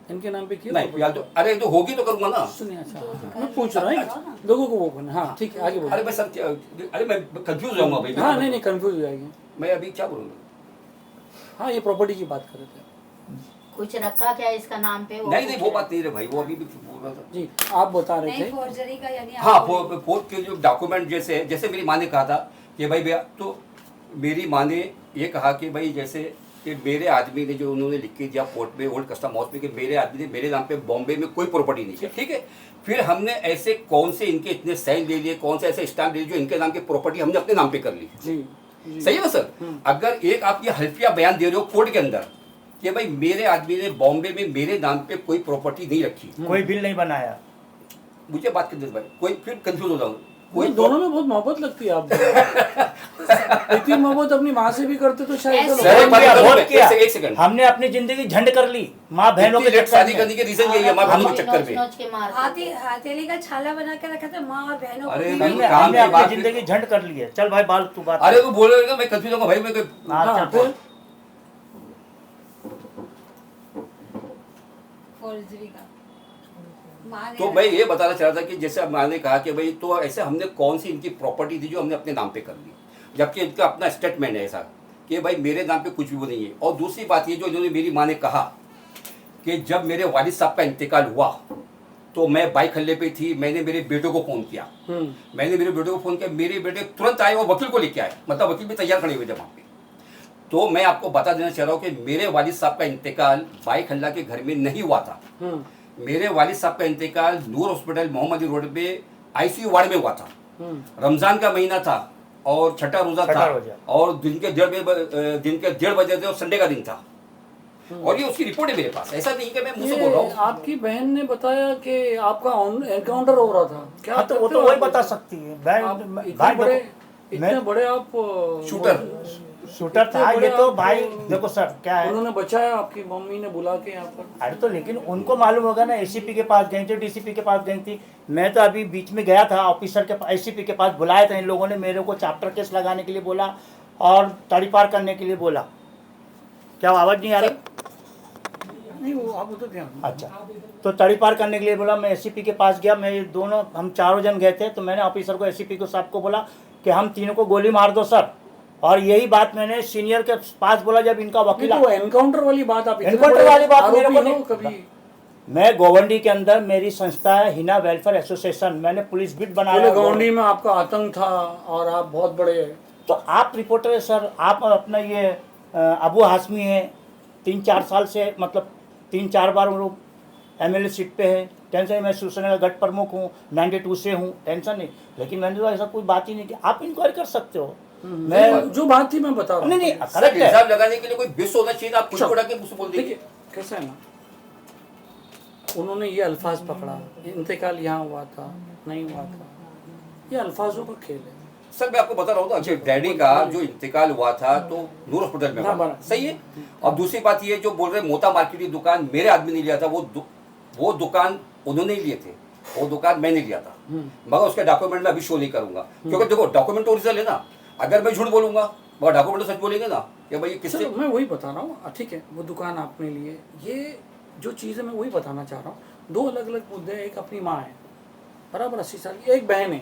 इनके नाम पे की
नहीं यार, तो अरे तो होगी तो करूंगा ना।
सुनिए, अच्छा मैं पूछ रहा हूँ लोगों को वो करना। हाँ ठीक है, आगे बोलो।
अरे मैं सर अरे मैं कंफ्यूज हो जाऊंगा भाई।
हाँ नहीं कंफ्यूज हो जाएगी।
मैं अभी क्या बोलूंगा?
हाँ, ये प्रॉपर्टी की बात कर रहे थे।
कुछ रखा क्या इसका नाम पे?
नहीं वो बात नहीं रे भाई, वो अभी भी बोल रहा था।
जी, आप बता रहे
नहीं
थे।
फॉर्जरी का यानी
हाँ, कोर्ट के जो डॉक्यूमेंट जैसे मेरी माँ ने कहा था कि भाई भैया, तो मेरी माँ ने ये कहा कि भाई जैसे कि मेरे आदमी ने जो उन्होंने लिख के दिया कोर्ट में ओल्ड कस्टम हाउस में कि मेरे आदमी ने मेरे नाम पे बॉम्बे में कोई प्रॉपर्टी नहीं है, ठीक है। फिर हमने ऐसे कौन से इनके इतने साइन ले लिए, कौन से ऐसे स्टाम्प ले लिए जो इनके नाम की प्रॉपर्टी हमने अपने नाम पे कर ली।
जी,
सही है ना सर? अगर एक आप ये हल्फिया बयान दे रहे हो कोर्ट के अंदर कि भाई मेरे आदमी ने बॉम्बे में मेरे नाम पे कोई प्रॉपर्टी नहीं रखी,
कोई बिल नहीं बनाया,
मुझे बात करने दो भाई, कोई फिर कंफ्यूज हो जाऊंगा। कोई
दोनों में बहुत मोहब्बत लगती है आपको। इतनी मोहब्बत अपनी माँ से भी करते तो शायद
ऐसे-
चलो।
सर, एक बात
किया,
करूं
बहुत
मैं?
किया।
एक सेकंड।
हमने अपनी जिंदगी झंड कर ली माँ बहनों के
इतनी लेट
चक्कर
शादी
में।
करने की रीजन यही है, माँ बहनों के चक्कर में।
नोच के मारते थे।
हथेली का छाला बना के रखा था माँ और बहनों को
अरे
भी।
भाई,
हमने
काम
हमने
की बात
अपनी जिंदगी झंड कर ली है। चल भाई बाल तू बात
अरे वो बोल रहे मैं कंफ्यूज होगा भाई, मैं
हाँ,
हाँ,
चल,
फिर
फॉर्जरी का माँ ने
तो मैं ये बताना चाह रहा था कि जैसे मैंने कहा कि भाई तो ऐसे हमने कौन सी इनकी प्रॉपर्टी थी जो हमने अपने नाम पे कर ली, जबकि इनका अपना स्टेटमेंट है ऐसा कि भाई मेरे नाम पे कुछ भी वो नहीं है। और दूसरी बात ये जो इन्होंने मेरी माँ ने कहा कि जब मेरे वालिद साहब का इंतकाल हुआ तो मैं बाइक हल्ले पे थी, मैंने मेरे बेटे को फ़ोन किया, मैंने मेरे बेटे को फ़ोन किया, मेरे बेटे तुरंत आए और वकील को लेके आए, मतलब वकील भी तैयार खड़े हुए थे वहाँ पे। तो मैं आपको बता देना चाह रहा हूँ कि मेरे वालिद साहब का इंतकाल बाइक हल्ला के घर में नहीं हुआ था। मेरे वालिद साहब का इंतकाल नूर हॉस्पिटल मोहम्मदी रोड पे आईसीयू वार्ड में हुआ था। रमजान का महीना था और छठा रोजा था और दिन के 1:30 बजे थे और संडे का दिन था। और ये उसकी रिपोर्ट है मेरे पास, ऐसा नहीं कि मैं मुंह से बोल रहा
ये
हूँ।
आपकी बहन ने बताया कि आपका एनकाउंटर हो रहा था क्या?
हाँ, तो वो तो वही बता सकती है।
आप
भाई
इतने बड़े आप
शूटर
शूटर था
बड़े
ये तो
आप-
भाई। देखो सर क्या है,
उन्होंने बचाया, आपकी मम्मी ने बुला के यहाँ पर।
अरे तो लेकिन उनको मालूम होगा ना, एसीपी के पास गई थी, डीसीपी के पास गई थी। मैं तो अभी बीच में गया था ऑफिसर के पास, एसीपी के पास बुलाया था। इन लोगों ने मेरे को चैप्टर केस लगाने के लिए बोला और तड़ीपार करने के लिए बोला। क्या आवाज़ नहीं आ रही?
नहीं वो आप तो ध्यान।
अच्छा, तो तड़ीपार करने के लिए बोला। मैं एसीपी के पास गया, मैं हम चारों जन गए थे। तो मैंने ऑफिसर को, एसीपी को, साहब को बोला कि हम तीनों को गोली मार दो सर, और यही बात मैंने सीनियर के पास बोला जब इनका वकील
तो एनकाउंटर वाली बात आप इतने
एनकाउंटर
बड़े
वाली बात मेरे
आरोपी
को
हो
नहीं
कभी।
मैं गोवंडी के अंदर मेरी संस्था है हिना वेलफेयर एसोसिएशन, मैंने पुलिस बिट बनाया
बोले गौंडी में आपका आतंक था और आप बहुत बड़े।
तो आप रिपोर्टर है सर, आप अपना ये अबू हाशमी है, 3-4 साल से मतलब 3-4 बार वो MLA सीट पे है, टेंशन नहीं। मैं शिवसेना का गठ प्रमुख हूँ, 92 से हूँ, टेंशन नहीं। लेकिन मैंने तो ऐसा कोई बात ही नहीं की। आप इंक्वायरी कर सकते हो। मैं
जो बात थी मैं बता रहा हूँ।
नहीं
सर
करेक्ट है।
इल्जाम लगाने के लिए कोई बेस होना चाहिए ना, आप खुद उड़ा के मुझसे बोल दीजिए।
देखिए कैसा है ना, उन्होंने ये अल्फाज पकड़ा, इंतकाल यहाँ हुआ था नहीं हुआ था, ये अल्फाजों का खेल है।
सर मैं आपको बता रहा हूँ ना कि डैडी का जो इंतकाल हुआ था तो नूर हॉस्पिटल में हुआ। सही है। और दूसरी बात ये जो बोल रहे मोता मार्केट की दुकान मेरे आदमी ने लिया था, वो दुकान उन्होंने ही लिए थे, वो दुकान मैंने लिया था। मगर उसके डॉक्यूमेंट में अभी शो नहीं करूंगा, क्योंकि देखो डॉक्यूमेंट ओरिजिनल है ना। अगर मैं झूठ बोलूंगा मगर डॉक्यूमेंट तो सच बोलेंगे ना कि भाई किससे।
सर मैं वही बता रहा हूँ, ठीक है वो दुकान आपने लिए, ये जो चीज़ है मैं वही बताना चाह रहा हूँ। दो अलग अलग मुद्दे हैं। एक अपनी माँ है बराबर 80 साल की, एक बहन है।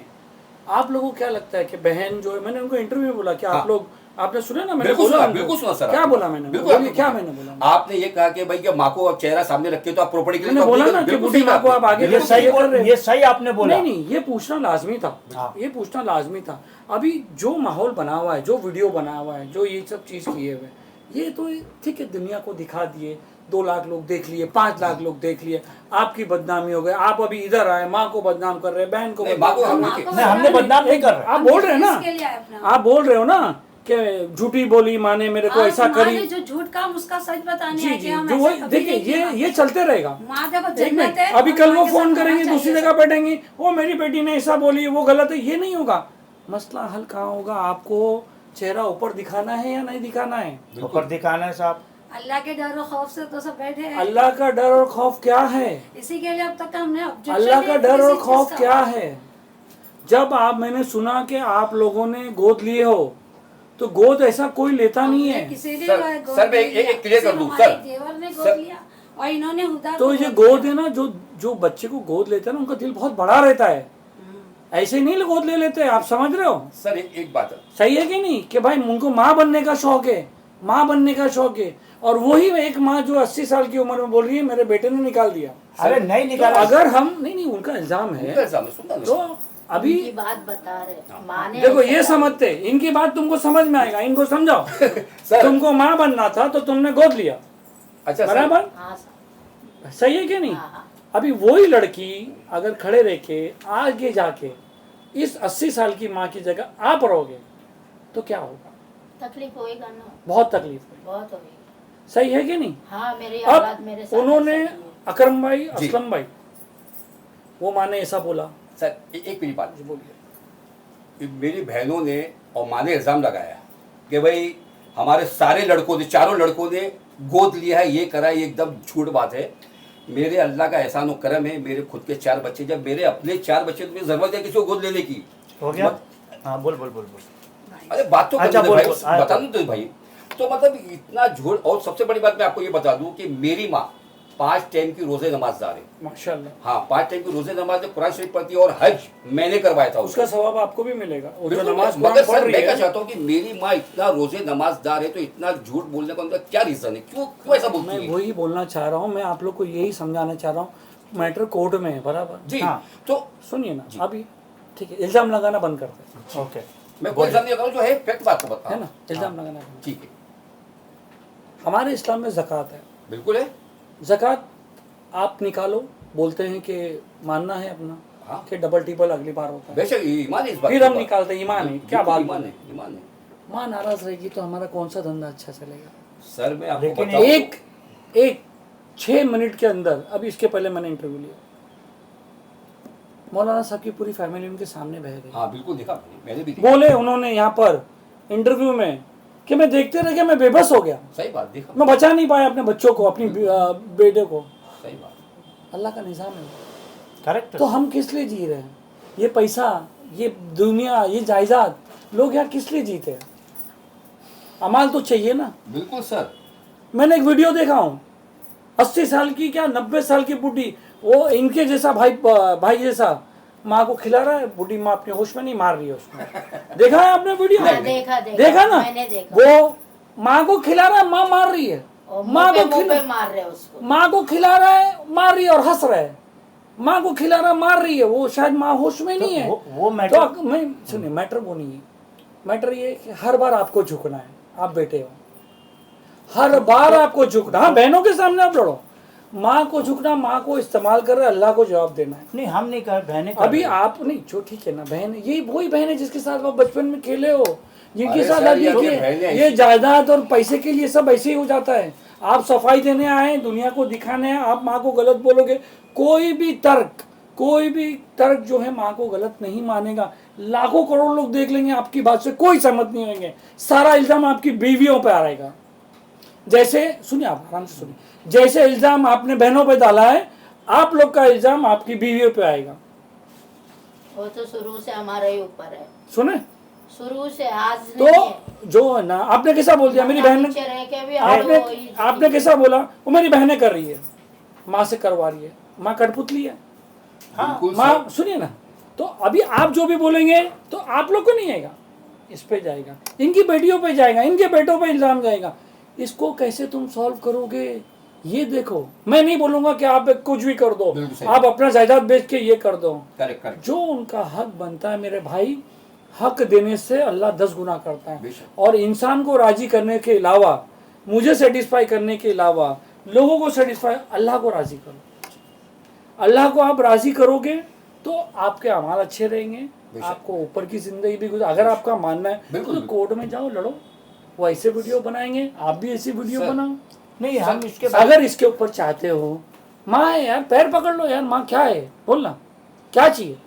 आप लोगों को क्या लगता है कि बहन जो है, मैंने उनको इंटरव्यू में बोला कि आप लोग, आपने सुना ना, मैंने बोला उनको।
बिल्कुल सुना सर।
क्या बोला मैंने,
बिल्कुल
क्या मैंने बोला,
आपने ये कहा कि भाई कि माँ को अब चेहरा सामने रखे तो आप प्रॉपर्टी के लिए
मैंने
तो
बोला
अपनी-
ना कि
बिल्कुल
बुढ़ी
सही
माँ को
बात
आप आगे
है।
ये
कर
सही
रहे हो।
ये सही आपने बोला।
नहीं ये पूछना लाजमी था।
हाँ।
ये पूछना लाजमी था। अभी जो माहौल बना हुआ है, जो वीडियो बना हुआ है, जो ये सब चीज़ किए हुए, ये तो ठीक है दुनिया को दिखा दिए, 2 लाख लोग देख लिए, 5 लाख लोग देख लिए, आपकी बदनामी हो गई। आप अभी इधर आए, माँ को बदनाम कर रहे हैं, बहन को
नहीं,
बदनाम
माँ को
कर
हम
रहे
नहीं
हैं।
नहीं हमने बदनाम नहीं कर रहे।
आप बोल रहे हैं ना,
इसके लिए आए अपना।
आप बोल रहे हो ना कि झूठी बोली माँ ने मेरे को ऐसा
माँ
करी।
ने जो झूठ काम उसका सच बताने
जी
आए
जी
कि हम
जो
ऐसा
वही
कभी
देखिए
नहीं किया।
ये चलते रहेगा।
माँ देखो
एक
जन्नत
मिनट,
है।
अभी
और
कल
माँ
वो
के
फोन
साथ
करेंगे,
रहना
दूसरी
चाहिए
जगह बैठेंगी, वो मेरी बेटी ने ऐसा बोली, वो गलत है, ये नहीं होगा। मसला हल कहाँ होगा, आपको चेहरा ऊपर दिखाना है या नहीं दिखाना है।
ऊपर दिखाना है साहब।
अल्लाह के डर और खौफ से तो सब बैठे हैं।
अल्लाह का डर और खौफ क्या है,
इसी के लिए अब तक हमने objection
अल्लाह का
नहीं
डर
किसी
और
चीज़
खौफ
का।
क्या है। जब मैंने सुना कि आप लोगों ने गोद लिए हो, तो गोद ऐसा कोई लेता नहीं है।
किसी ने
सर,
गोद
सर, मैं
लिया,
एक clear कर
किसी
दूं,
हमारे
सर।
देवर ने गोद
सर।
लिया और इन्होंने हुदा
तो
को
ये
गोद
गोद है ना, जो बच्चे को गोद लेते हैं ना, उनका दिल बहुत बड़ा रहता है। ऐसे ही नहीं गोद ले लेते, आप समझ रहे हो।
सर एक बात है,
सही है कि नहीं कि भाई उनको माँ बनने का शौक है, माँ बनने का शौक है। और वही एक माँ जो 80 साल की उम्र में बोल रही है मेरे बेटे ने निकाल दिया।
अरे नहीं
तो
निकाला।
अगर हम नहीं उनका इल्जाम है,
उनका इल्जाम है, सुनना ना।
तो अभी
की बात बता रहे माँ ने
देखो
ऐसा
ये
कहा।
समझते, इनकी बात तुमको समझ में आएगा, इनको समझाओ।
सर।
तुमको माँ बनना था तो तुमने गोद लिया,
अच्छा सर,
बराबर,
हाँ सर,
सही है कि नहीं।
हाँ, हाँ।
अभी वही लड़की अगर खड़े रह के आगे जाके इस 80 साल की माँ की जगह आप रहोगे तो क्या होगा,
तकलीफ होएगा ना,
बहुत तकलीफ होगी।
बहुत होगी।
सही है कि नहीं।
हाँ मेरी औलाद मेरे
अब
साथ
उन्होंने
ऐसा की है।
अकरम भाई, असलम भाई, वो माँ ने ऐसा बोला।
सर एक मेरी बात,
जी बोलिए।
कि मेरी बहनों ने और माँ ने इल्ज़ाम लगाया कि भाई हमारे सारे लड़कों ने, चारों लड़कों ने गोद लिया है, ये करा है, ये एकदम झूठ बात है। मेरे अल्लाह का एहसान और करम है, मेरे खुद के 4 बच्चे, जब मेरे अपने 4 बच्चे, तो मुझे ज़रूरत है किसी को गोद लेने की।
हो गया। हाँ बोल बोल बोल बोल।
अरे बात तो
अच्छा,
करने दे
बोल,
भाई,
बोल, हाँ,
बता दूं तो भाई। तो मतलब इतना झूठ। और सबसे बड़ी बात मैं आपको ये बता दूं कि मेरी माँ 5 टाइम की रोजे नमाजदार है।
माशाल्लाह,
हाँ 5 टाइम की रोजे नमाज है, कुरान शरीफ पढ़ती है, और हज मैंने करवाया था
उसका सवाब आपको भी मिलेगा। वो जो
बिल्कुल।
नमाज
मगर
कुरान पढ़
सर मैं
रही
क्या
है,
चाहता हूँ कि मेरी माँ इतना रोजे नमाजदार है, तो इतना झूठ बोलने का उनका क्या रीजन है, क्यों ऐसा
मैं
बोलती है।
वही बोलना चाह रहा हूँ, मैं आप लोग को यही समझाना चाह रहा हूँ। मैटर कोर्ट में है, बराबर।
जी
हाँ।
तो
सुनिए ना, अभी ठीक है, इल्जाम लगाना बंद करते हैं,
ओके।
मैं कोई इल्जाम नहीं लगाऊं, जो है फैक्ट बात को बता,
है ना, इल्जाम लगाना बंद।
ठीक है,
हमारे इस्लाम में ज़कात है।
बिल्कुल है।
ज़कात आप निकालो, बोलते हैं कि मानना है अपना,
हाँ।
कि डबल टिपल अगली बार होता है।
बेशक ईमान है इस बात
फिर
की
हम
बात।
निकालते हैं, ईमान है, क्या
बिल्कुल
बात
ईमान
है।
है, ईमान है।
माँ नाराज रहेगी तो हमारा कौन सा धंधा अच्छा चलेगा।
सर मैं आपको
लेकिन
बताऊं,
एक 6 मिनट के अंदर, अभी इसके पहले मैंने इंटरव्यू लिया, मौलाना साहब की पूरी फैमिली उनके सामने बह गई।
हाँ बिल्कुल देखा मैंने भी देखा।
बोले उन्होंने यहाँ पर इंटरव्यू में कि मैं देखते रह गया, मैं बेबस हो गया,
सही बात देखा,
मैं बचा नहीं पाया अपने बच्चों को, अपनी बेटे को।
सही बात।
अल्लाह का निज़ाम है।
करेक्ट।
तो हम किस लिए जी रहे हैं, ये पैसा, ये दुनिया, ये जायदाद, लोग यहाँ किस लिए जीते हैं। अमाल तो चाहिए ना।
बिल्कुल सर।
मैंने एक वीडियो देखा हूँ, 80 साल की क्या 90 साल की बुढ़ी, वो इनके जैसा भाई जैसा माँ को खिला रहा है, बूढ़ी माँ अपने होश में नहीं, मार रही है उसको। देखा है आपने वीडियो?
हाँ, देखा
देखा ना?
मैंने देखा।
वो माँ को खिला रहा है, माँ मार रही है।
और
माँ को
मुंह पे मार रहे उसको।
माँ को खिला रहा है, मार रही है और हंस रहा है। माँ को खिला रहा है, मार रही है, वो शायद माँ होश में नहीं है।
वो मैटर
तो मैं सुनिए, मैटर वो नहीं है। मैटर ये कि हर बार आपको झुकना है, आप बेटे हो, हर बार आपको झुकना। हाँ, बहनों के सामने आप लड़ो, माँ को झुकना, माँ को इस्तेमाल कर रहे, अल्लाह को जवाब देना है।
नहीं, हम नहीं कर, बहनें कर
अभी
रही हैं।
आप नहीं, जो ठीक है ना, बहन ये वही बहन है जिसके साथ आप बचपन में खेले हो, जिनके
अरे
साथ
सर,
आप
ये
देखिए
बहनें
ये
ऐसी-
जायदाद और पैसे के लिए सब ऐसे ही हो जाता है। आप सफाई देने आए, दुनिया को दिखाने आए, आप माँ को गलत बोलोगे, कोई भी तर्क जो है माँ को गलत नहीं मानेगा। लाखों करोड़ लोग देख लेंगे, आपकी बात से कोई सहमत नहीं होंगे, सारा इल्जाम आपकी बीवियों पे आ रहेगा। जैसे सुनिए, आप आराम से सुनिए, जैसे इल्जाम आपने बहनों पे डाला है, आप लोग का इल्जाम आपकी बीवियों पे आएगा।
वो तो शुरू से हमारे ही ऊपर है,
सुने?
शुरू से, आज नहीं है।
तो जो है ना, आपने कैसा बोल दिया, मेरी बहन
नीचे रह के भी हम
आपने
वही-
आपने कैसा बोला, वो मेरी बहनें कर रही है, माँ से करवा रही है, माँ कठपुतली है।
बिल्कुल
माँ
सर।
सुनिए ना, तो अभी आप जो भी बोलेंगे तो आप लोग को नहीं आएगा, इस पे जाएगा, इनकी बेटियों पे जाएगा, इनके बेटों पे इल्जाम जाएगा। इसको कैसे तुम सॉल्व करोगे, ये देखो। मैं नहीं बोलूंगा कि आप कुछ भी कर दो,
बिल्कुल सही।
आप अपना जायदाद बेच के ये कर दो।
Correct correct.
जो उनका हक बनता है मेरे भाई, हक देने से अल्लाह 10 गुना करता है।
बेशक।
और इंसान को राजी करने के अलावा, मुझे सेटिस्फाई करने के अलावा, लोगों को सेटिस्फाई, अल्लाह को राजी करो। अल्लाह को आप राजी करोगे तो आपके अमाल अच्छे रहेंगे,
बेशक।
आपको ऊपर की जिंदगी भी गुजर। अगर आपका मानना है
बिल्कुल,
तो कोर्ट में जाओ, लड़ो, वो ऐसे वीडियो बनाएंगे, आप भी ऐसी वीडियो
सर,
बनाओ।
नहीं, हम इसके
अगर इसके ऊपर चाहते हो, माँ है यार, पैर पकड़ लो यार, माँ क्या है, बोलना क्या चाहिए।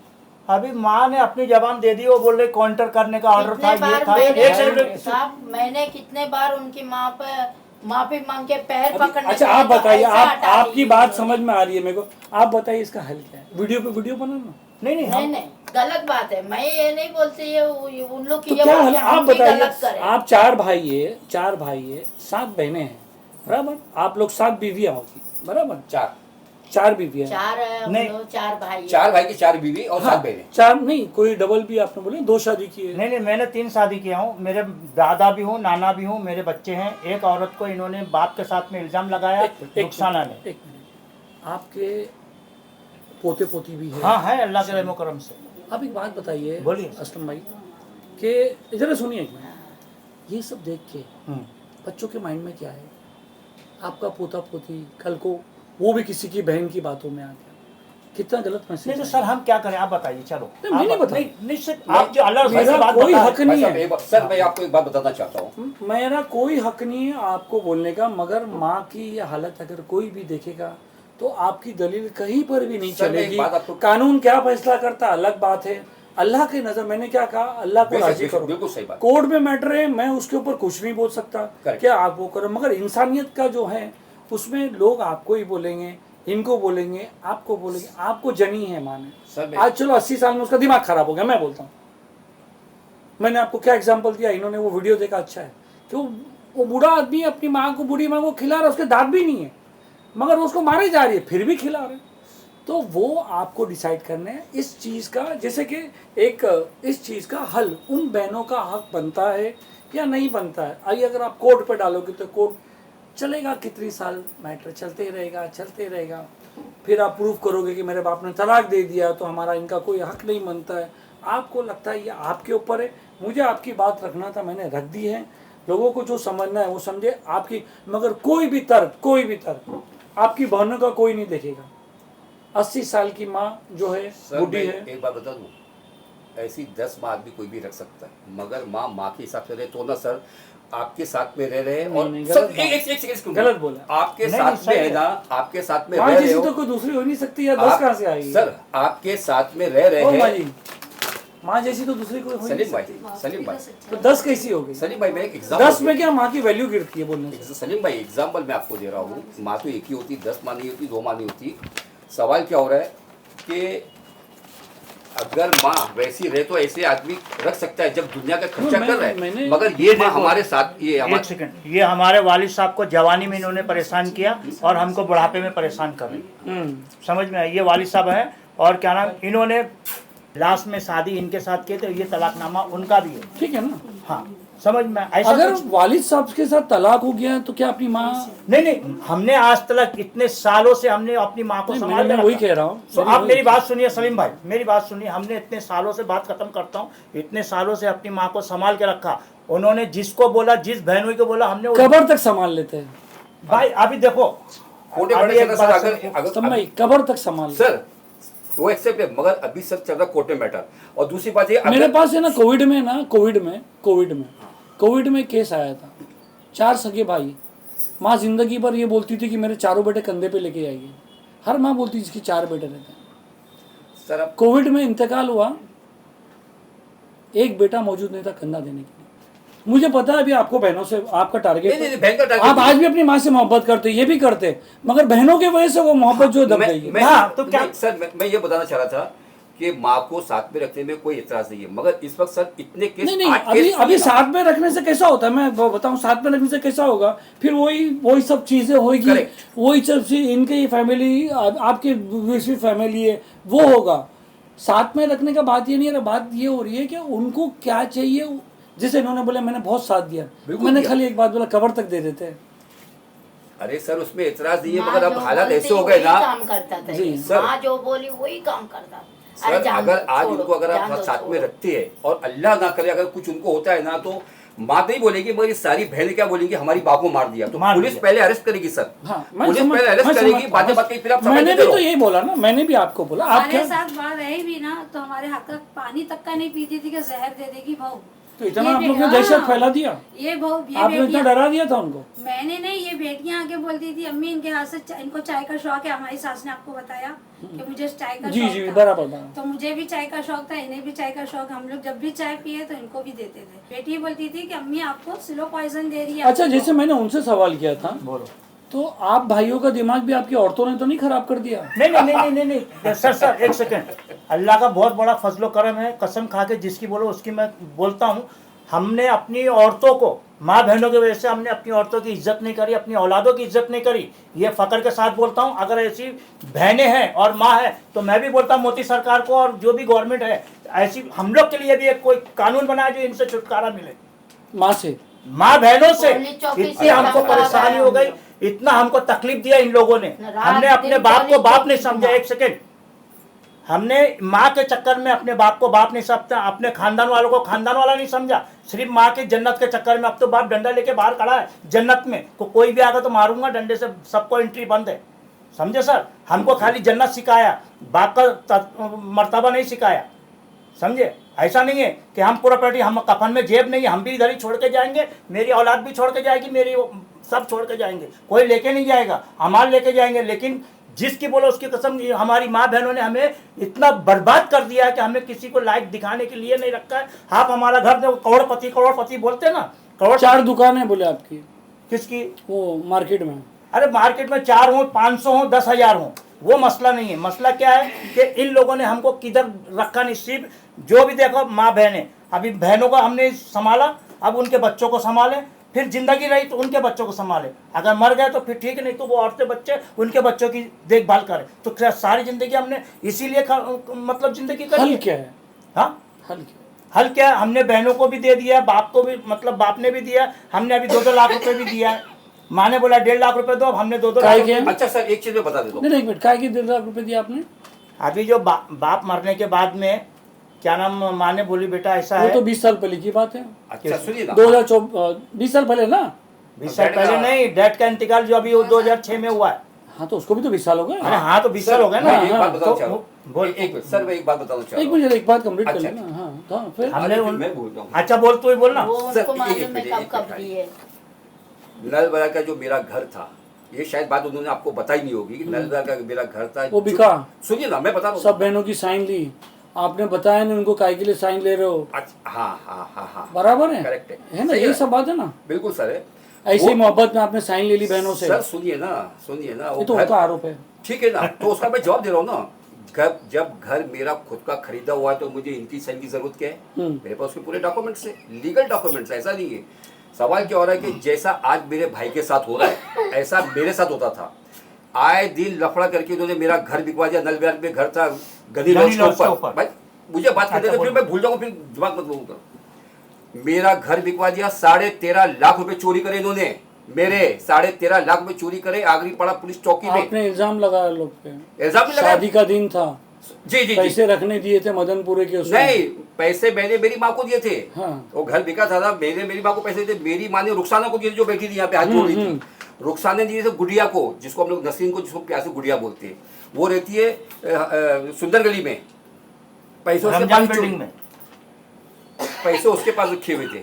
अभी माँ ने अपनी जबान दे दी, वो बोल रहे काउंटर करने का ऑर्डर था,
कितने
ये
बार
था।
मैंने-
एक सेकंड,
साहब, मैंने कितने बार उनकी माँ पे माफी मांग के पैर पकड़ने
अच्छा
गए
आप
तो
बताइए,
ऐसा
आप
हटा
आपकी
दी
बात
उन्होंने।
समझ में आ रही है मेरे को, आप बताइए इसका हल क्या है। वीडियो पे वीडियो बनाना,
नहीं नहीं,
नहीं
हम
नहीं, गलत बात है। मैं ये नहीं बोलती है, उन लोग की
तो
ये
क्या
बोलते
हल,
हैं,
आप
हम भी
बताइए।
गलत करें।
आप 4 भाई है, 7 बहनें हैं, बराबर, आप लोग 7 बीवियां होगी, बराबर, 4 बीवियां हैं।
4 है हम
नहीं।
लोग, 4 भाई हैं।
4 भाई की 4 बीवी और 7 बहनें।
4 नहीं, कोई डबल भी आपने बोले, 2 शादी की है।
नहीं, मैंने 3 शादी किया हूँ। मेरे दादा भी हूँ, नाना भी हूँ, मेरे बच्चे हैं। एक औरत को इन्होंने बाप के साथ में इल्जाम लगाया, रुखसाना ने।
एक मिनट, आपके पोते पोती भी है।
हाँ है, अल्लाह के रहमो करम से।
आप एक बात बताइए,
बोलिए।
असलम भाई, कि इधर सुनिए एक मिनट, ये सब देख के
हम्म।
बच्चों के माइंड में क्या है, आपका पोता पोती कल को वो भी किसी की बहन की बातों में आ गया, कितना गलत मैसेज।
नहीं तो सर, हम क्या करें, आप बताइए। चलो,
नहीं, मैं नहीं
आप-
बता।
नहीं सिर्फ आप जो अल्लाह
मेरा
बात
कोई
बता-
हक नहीं
भाई साहब,
है,
सर मैं आपको एक बात बताना चाहता हूँ।
मेरा कोई हक नहीं है आपको बोलने का, मगर माँ की ये हालत अगर कोई भी देखेगा तो आपकी दलील कहीं पर भी नहीं
सर, मैं एक
चलेगी।
बात आपको-
कानून क्या फैसला करता अलग बात है, अल्लाह की नजर, मैंने क्या कहा, अल्लाह को
बेशक,
राजी
बेशक,
करो।
बिल्कुल सही बात।
कोर्ट में मैटर है, मैं उसके ऊपर कुछ नहीं बोल सकता,
Correct.
क्या आप वो करो, मगर इंसानियत का जो है उसमें लोग आपको ही बोलेंगे, इनको बोलेंगे, आपको बोलेंगे, आपको जनी है माने।
सर, मैं-
आज चलो 80 साल में उसका दिमाग खराब हो गया, मैं बोलता हूँ, मैंने आपको क्या एग्जांपल दिया, इन्होंने वो वीडियो देखा, अच्छा है कि वो बूढ़ा आदमी अपनी माँ को, बूढ़ी माँ को खिला रहा है, उसके दांत भी नहीं है, मगर वो उसको मारे जा रही है, फिर भी खिला रहे हैं। तो वो आपको डिसाइड करना है इस चीज़ का, जैसे कि एक इस चीज़ का हल उन बहनों का हक बनता है या नहीं बनता है। आइए अगर आप कोर्ट पे डालोगे तो कोर्ट चलेगा, कितनी साल मैटर चलते रहेगा, फिर आप प्रूव करोगे कि मेरे बाप ने तलाक दे दिया तो हमारा इनका कोई हक नहीं बनता है। आपको लगता है ये आपके ऊपर है, मुझे आपकी बात रखना था, मैंने रख दी है, लोगों को जो समझना है वो समझे आपकी, मगर कोई भी तर्क आपकी बहनों का कोई नहीं देखेगा। 80 साल की माँ जो है,
सर
बुढ़ी
मैं
है,
एक बात बता दूँ, ऐसी 10 माँ आदमी कोई भी रख सकता है, मगर माँ के हिसाब से रहे तो ना सर, आपके साथ में रह रहे हैं। और
नहीं,
सर
गलत बात।
एक सेकंड
गलत बोला।
आपके
नहीं,
साथ
सही
में है
है।
ना, आपके साथ में
माँ
रह रहे
जैसी
हो,
तो कोई दूसरी हो नहीं सकती या 10 कहाँ से आएगी।
सर आपके साथ में रह रहे
ओ माँ
हैं।
जी, माँ जैसी तो दूसरी कोई हो ही नहीं
सलीम भाई,
सकती,
सलीम भाई,
तो 10 कैसी हो गई।
सलीम भाई, मैं एक
10
एग्जाम्पल
में क्या माँ की वैल्यू गिरती है बोलने से।
सलीम भाई एग्जाम्पल मैं आपको दे रहा हूँ। माँ तो एक ही होती, 10 माँ नहीं होती, 2 माँ नहीं होती। सवाल क्या हो रहा है कि अगर माँ वैसी रहे तो ऐसे आदमी रख सकता है जब दुनिया का खर्चा कर रहा है, मगर ये माँ हमारे साथ, ये
एक
हमारे
सेकंड, ये हमारे वालिद साहब को जवानी में इन्होंने परेशान किया और हमको बुढ़ापे में परेशान कर रही। समझ में आई? ये वालिद साहब हैं, और क्या नाम, इन्होंने लास्ट में शादी इनके साथ किए थे, ये तलाकनामा उनका भी है।
ठीक है ना।
हाँ, समझ में ऐसा
अगर
कुछ
वालिद साहब के साथ तलाक हो गया तो क्या अपनी माँ?
नहीं, हमने आज तक इतने सालों से हमने अपनी माँ को संभाल
मैं
के
वही
रखा।
कह रहा हूँ।
तो आप मेरी बात सुनिए सलीम भाई, मेरी बात सुनिए। हमने इतने सालों से, बात खत्म करता हूँ, इतने सालों से अपनी माँ को संभाल के रखा। उन्होंने जिसको बोला, जिस बहनोई को बोला, हमने
कबर तक संभाल लेते हैं
भाई। अभी देखो,
कोटे
अभी
मैटर
एक
चल रहा
बात
सर,
सुनिए।
अगर
समय कबर तक संभाल लेते हैं।
सर वो एक्सेप्ट है, मगर अभी सर चल रहा कोर्ट में मैटर। और दूसरी बात ये,
मेरे पास है ना, कोविड में केस आया था। 4 सगे भाई, माँ जिंदगी भर ये बोलती थी कि मेरे 4 बेटे कंधे पे लेके आएगी। हर माँ बोलती थी जिसकी 4 बेटे रहते हैं।
सर अब
कोविड में इंतकाल हुआ, एक बेटा मौजूद नहीं था कंधा देने के लिए। मुझे पता है अभी आपको बहनों से आपका टारगेट,
नहीं, बहन का टारगेट
आप आज भी अपनी माँ से मोहब्बत करते, ये भी करते, मगर बहनों की वजह से वो मोहब्बत जो दब गई है।
हाँ, तो क्या-
सर मैं ये बताना चाह रहा था कि माँ को साथ में रखने में कोई इतराज नहीं है, मगर इस वक्त सर इतने केस,
नहीं,
8
अभी
केस
अभी
सुनिए ना।
साथ में रखने से कैसा होता है, मैं वो बताऊं, साथ में रखने से कैसा होगा, फिर वही सब चीजें होगी,
Correct.
वही सब चीज, इनकी फैमिली, आपकी दूसरी फैमिली है, वो होगा। साथ में रखने का बात ये नहीं है, बात ये हो रही है कि उनको क्या चाहिए। जैसे इन्होंने बोला मैंने बहुत साथ दिया,
बिल्कुल
मैंने
दिया।
खाली एक बात बोला, कबर तक दे देते हैं।
अरे सर उसमें इतराज नहीं है,
माँ
मगर अब
जो
हालात
बोलती
ऐसे हो गए
वही
ना
काम करता था
जी,
ये।
सर।
माँ जो बोली वही काम करता था।
सर,
अरे जान
अगर
दो,
आज
छोड़ो,
उनको अगर
जान
आप
दो,
साथ में
छोड़ो।
रखते हैं और अल्लाह ना करे अगर कुछ उनको होता है ना, तो माँ नहीं बोलेगी, मगर ये सारी बहनें क्या बोलेंगी, हमारी बाप को मार दिया। तो
मार
पुलिस
दिया।
पहले अरेस्ट करेगी सर।
हाँ,
पुलिस पहले अरेस्ट करेगी, बाद में फिर आप
मैंने
समझते
भी
रहो।
तो यही बोला ना, मैंने भी आपको बोला। आप
हमारे
क्या
साथ बाहर रही भी ना तो हमारे हाथ का पानी तक का नहीं पीती थी कि जहर दे देगी बहू।
तो इतना
ये
आप लोग ने
हाँ,
दहशत फैला दिया,
ये बहू, ये
आपने इतना
बेटियां,
डरा दिया था उनको।
मैंने नहीं, ये बेटियां आके बोलती थी अम्मी इनके हाथ से इनको चाय का शौक है। हमारी सास ने आपको बताया कि मुझे चाय का
जी
शौक
जी,
था।
बराबर बराबर।
तो मुझे भी चाय का शौक था, इन्हें भी चाय का शौक। हम लोग जब भी चाय पिए तो इनको भी देते थे। बेटी बोलती थी कि अम्मी आपको स्लो पॉइजन दे रही है।
अच्छा, जैसे मैंने उनसे सवाल किया था,
बोलो।
तो आप भाइयों का दिमाग भी आपकी औरतों ने तो नहीं खराब कर दिया?
नहीं, सर एक सेकंड। अल्लाह का बहुत बड़ा फजलो करम है, कसम खा के जिसकी बोलो उसकी मैं बोलता हूँ। हमने अपनी औरतों को, माँ बहनों की वजह से हमने अपनी औरतों की इज्जत नहीं करी, अपनी औलादों की इज्जत नहीं करी। ये फकर के साथ बोलता हूँ। अगर ऐसी बहनें हैं और माँ है तो मैं भी बोलता हूँ मोदी सरकार को और जो भी गवर्नमेंट है, ऐसी हम लोग के लिए भी एक कोई कानून बनाए जो इनसे छुटकारा मिले।
माँ से,
माँ बहनों से
पुलिस चौकी
इतनी
से
हमको
धक्का
परेशानी
आया
हो गई,
हमको।
इतना हमको तकलीफ दिया इन लोगों ने।
रात
हमने अपने
दिन
बाप को
पुलिस
बाप नहीं
चौकी
समझा। एक सेकेंड, हमने माँ के चक्कर में अपने बाप को बाप नहीं समझा, अपने खानदान वालों को खानदान वाला नहीं समझा। सिर्फ माँ की जन्नत के चक्कर में अब तो बाप डंडा लेके बाहर खड़ा है जन्नत में, कोई भी आगा तो मारूंगा डंडे से, सबको एंट्री बंद है। समझे सर, हमको खाली जन्नत सिखाया, बाप का मर्तबा नहीं सिखाया। समझे, ऐसा नहीं है कि हम प्रॉपर्टी, हम कफन में जेब नहीं है, हम भी इधर ही छोड़ के जाएंगे, मेरी औलाद भी छोड़ के जाएगी, मेरी सब छोड़ के जाएंगे, कोई लेके नहीं जाएगा, हमारे लेके जाएंगे। लेकिन जिसकी बोलो उसकी कसम, हमारी माँ बहनों ने हमें इतना बर्बाद कर दिया है कि हमें किसी को लाइक दिखाने के लिए नहीं रखा है। आप हमारा घर देखो, करोड़पति बोलते हैं ना, करोड़
4 दुकानें बोले आपकी,
किसकी?
वो मार्केट में।
अरे मार्केट में 4 हो, 500 हो, 10,000 हो, वो मसला नहीं है। मसला क्या है कि इन लोगों ने हमको किधर रखा नहीं। सिर्फ जो भी देखो माँ बहनें, अभी बहनों को हमने संभाला, अब उनके बच्चों को संभालें, फिर जिंदगी रही तो उनके बच्चों को संभाले, अगर मर गए तो फिर ठीक है, नहीं तो वो औरतें बच्चे उनके बच्चों की देखभाल करें। तो क्या सारी जिंदगी हमने इसीलिए मतलब जिंदगी
हल
करी।
क्या है?
हाँ, हल क्या है? हमने बहनों को भी दे दिया, बाप को भी, मतलब बाप ने भी दिया। हमने अभी 2-2 लाख रुपए भी दिया है। माँ ने बोला 1.5 लाख रुपए दो, अब हमने 2-2 लाख रुपए।
अच्छा सर एक चीज मैं बता देता हूँ।
नहीं, एक मिनट, काय के 1.5 लाख रुपए दिया आपने?
अभी जो बाप मरने के बाद में क्या नाम, माँ ने बोली बेटा ऐसा
वो
है।
तो 20 साल पहले की बात है।
अच्छा सुनिए ना,
20 साल पहले ना।
20 साल पहले नहीं, डैड का इंतकाल जो अभी 2006 में हुआ है।
हाँ, तो उसको भी तो 20 साल हो गए।
अरे हाँ, तो 20 साल हो गए ना।
मैं एक बात बताना चाह रहा
तो बोल।
हूँ। एक मिनट सर, मैं एक बात बताना चाह रहा
एक
हूँ।
मिनट, एक बात कंप्लीट कर
अच्छा।
लेना। हाँ, फिर
हमने
अरे,
उन-
मैं बोल रहा हूँ।
अच्छा बोल, तू ही बोल ना।
वो
सर,
उनको
एक
मालूम है
मिनट,
कब
एक
कब
मिनट।
दिए।
नल बरा का जो मेरा घर था, ये शायद बात उन्होंने आपको बताई नहीं होगी कि नल बरा का मेरा घर था,
वो बिका।
सुनिए ना, मैं बता रहा हूँ।
सब बहनों की साइन ली, आपने बताया नहीं उनको काय के लिए साइन ले रहे हो।
अच्छा, हाँ
बराबर है,
करेक्ट
है ना?
सही
ये सब बात है ना।
बिल्कुल सर है।
ऐसी
वो-
मोहब्बत में आपने साइन ले ली बहनों से,
सर सुनिए ना, वो
ये तो
घर-
उनका आरोप है।
ठीक है ना, तो उसका मैं जवाब दे रहा हूँ ना। जब घर मेरा खुद का खरीदा हुआ है तो मुझे इनकी साइन की जरूरत क्या है? मेरे पास उसके पूरे डॉक्यूमेंट्स है, लीगल डॉक्यूमेंट्स, ऐसा नहीं है। सवाल क्या हो रहा है कि जैसा आज मेरे भाई के साथ हो रहा है ऐसा मेरे साथ होता था। आए दिन लफड़ा करके उन्होंने मेरा घर बिकवा दिया। नल विहार में घर था, गली लॉज के ऊपर। भाई मुझे बात करते थे, फिर मैं भूल जाऊंगा, फिर दिमाग मत लोगों का। मेरा घर बिकवा दिया, 13.5 लाख रुपए चोरी करे इन्होंने, मेरे 13.5 लाख रुपए चोरी करे आगरी पड़ा पुलिस चौकी में।
आपने इल्जाम लगाया लोग पे,
इल्जाम भी लगाया।
शादी का दिन था,
जी जी
पैसे रखने दिए थे मदनपुरे के उसमें।
नहीं, पैसे मैंने मेरी माँ को दिए थे।
हाँ।
वो घर बिका था ना, मैंने मेरी माँ को पैसे दिए, मेरी माँ ने रुखसाना को दिए, जो बैठी थी यहाँ पे हाथ जोड़ रही थी। रुखसाना ने दिए थे गुड़िया को, जिसको हम लोग नसरीन को, जिसको प्यार से गुड़िया बोलते हैं, वो रहती है सुंदर गली में। पैसे उसके
रमजान
पास
बिल्डिंग में
पैसे उसके पास रखे हुए थे।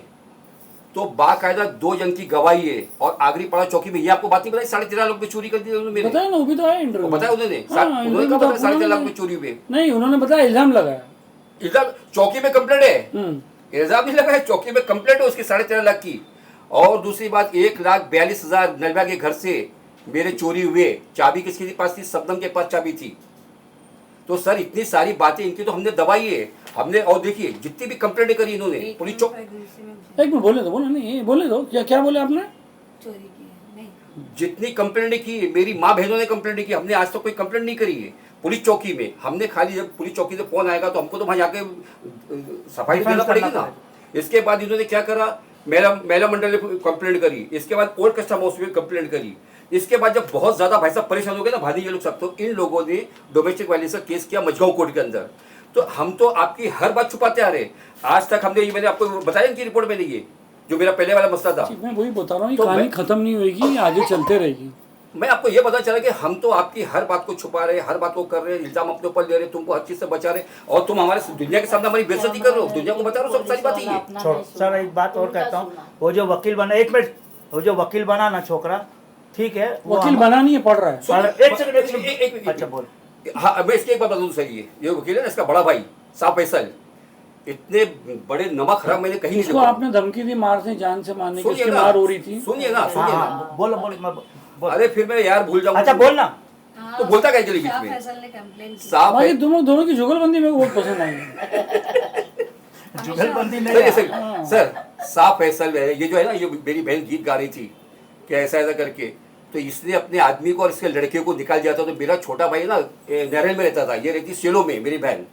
तो बाकायदा 2 जन की गवाही है, और आगरी पड़ा चौकी में। ये आपको बात नहीं बताई, 13.5 लाख रुपए चोरी कर दिए उन्होंने मेरे।
बताया ना, वो भी तो आया इंटरव्यू।
बताया उन्होंने,
हाँ,
उन्होंने
इंटरव्यू
कहा
तो
13.5 लाख
उन्होंने-
रुपए चोरी हुए।
नहीं, उन्होंने बताया इल्जाम लगाया।
इल्जाम चौकी में कंप्लेंट है, इल्जाम नहीं लगा है, चौकी में कंप्लेंट है उसकी 13.5 लाख की। और दूसरी बात, 1,42,000 नलवा के घर से मेरे चोरी हुए। चाबी किसके पास थी? शबनम के पास चाबी थी। तो सर इतनी सारी बातें इनकी तो हमने दबाई है हमने। और देखिए जितनी भी कंप्लेंट करी इन्होंने पुलिस चौक,
एक मिनट बोले दो, बोलो नहीं, बोले दो, क्या बोले आपने?
चोरी की है नहीं।
जितनी कंप्लेंट की, मेरी माँ बहनों ने कंप्लेंट की, हमने आज तक कोई कंप्लेंट नहीं करी है पुलिस चौकी में। हमने खाली जब पुलिस चौकी से फोन आएगा तो हमको तो वहां जाके सफाई देना पड़ेगी ना। इसके बाद इन्होंने क्या करा, महिला मंडल ने कंप्लेंट करी, इसके बाद ओल्ड कस्टम हाउस में कंप्लेंट करी। इसके बाद जब बहुत ज्यादा भाई साहब परेशान हो गए ना भाभी ये लोग सब, तो इन लोगों ने डोमेस्टिक वायलेंस का केस किया मझगांव कोर्ट के अंदर। तो हम तो आपकी हर बात छुपाते आ रहे। आज तक हमने, ये मैंने आपको बताया इनकी रिपोर्ट में, ये जो मेरा पहले वाला मसला था,
मैं वही बता रहा हूँ, ये
तो
कहानी
मैं-
खत्म नहीं होगी, आगे चलते रहेगी।
मैं आपको ये पता चला कि हम तो आपकी हर बात को छुपा रहे, हर बात को कर रहे, इल्जाम अपने ऊपर ले रहे, तुमको हर चीज से बचा रहे, और तुम हमारे दुनिया के सामने हमारी बेइज्जती कर रहे हो, दुनिया को बता रहे हो, सब सारी बात ही है।
छोड़ सर, एक बात और कहता हूँ, वो जो वकील बना, 1 मिनट, वो जो वकील बना ना छोकरा, ठीक है, वो
वकील बना नहीं है, पढ़ रहा है।
एक सेकंड, अच्छा बोल।
हाँ, मैं इसकी एक बात बता दूं सर, ये वकील है ना, इसका बड़ा भाई साहब फैसल, इतने बड़े नमक हराम मैंने कहीं नहीं
इसको
देखा।
आपने धमकी दी मार से, जान से मारने की,
सुनिए
उसकी
ना,
मार हो रही थी।
सुनिए ना,
हाँ
सुनिए ना।
हाँ, बोलो बोलो, मैं बोल।
अरे फिर मैं यार भूल जाऊंगा।
अच्छा बोल ना।
तो बोलता क्या चली बीच
शाह
में?
फैसल ने कंप्लेंट की।
साहब
भाई दोनों की जुगलबंदी मेरे को बहुत पसंद आई है।
जुगलबंदी
सर,
नहीं
ये
है।
सर साहब फैसल है, ये जो है ना, ये मेरी बहन गीत गा रही थी कि ऐसा ऐसा करके, तो इसने अपने आदमी को और इसके लड़के को निकाल दिया था। तो मेरा छोटा भाई ना नरेल में रहता था, ये रहती सेलो में मेरी बहन।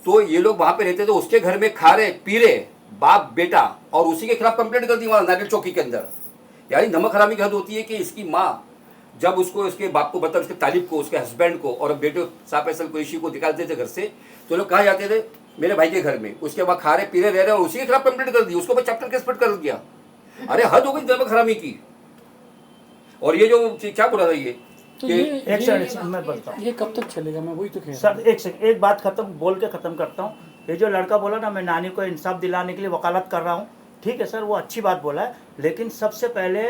तो ये लोग वहां पे रहते थे, उसके घर में खा रहे पी रहे बाप बेटा, और उसी के खिलाफ कंप्लेंट कर दी वहां नारियल चौकी के अंदर। यानी नमक हरामी की हद होती है कि इसकी माँ जब उसको, उसके बाप को, मतलब उसके तालिब को, उसके हस्बैंड को और बेटे साहब फैसल कुरैशी को निकालते थे घर से, तो लोग कहा जाते थे मेरे भाई के घर में, उसके बाद खा रहे पी रहे रह रहे, और उसी के खिलाफ कंप्लेंट कर दी, उसको मैं चैप्टर केस कर दिया। अरे हद हो गई नमक हरामी की। और ये जो क्या बोला था ये
तो
कि
एक सेकंड मैं बोलता हूँ
ये कब तक चलेगा? मैं वही तो कह रहा
सर, एक सेकंड, एक बात खत्म बोल के खत्म करता हूँ। ये जो लड़का बोला ना, मैं नानी को इंसाफ दिलाने के लिए वकालत कर रहा हूँ, ठीक है सर, वो अच्छी बात बोला है, लेकिन सबसे पहले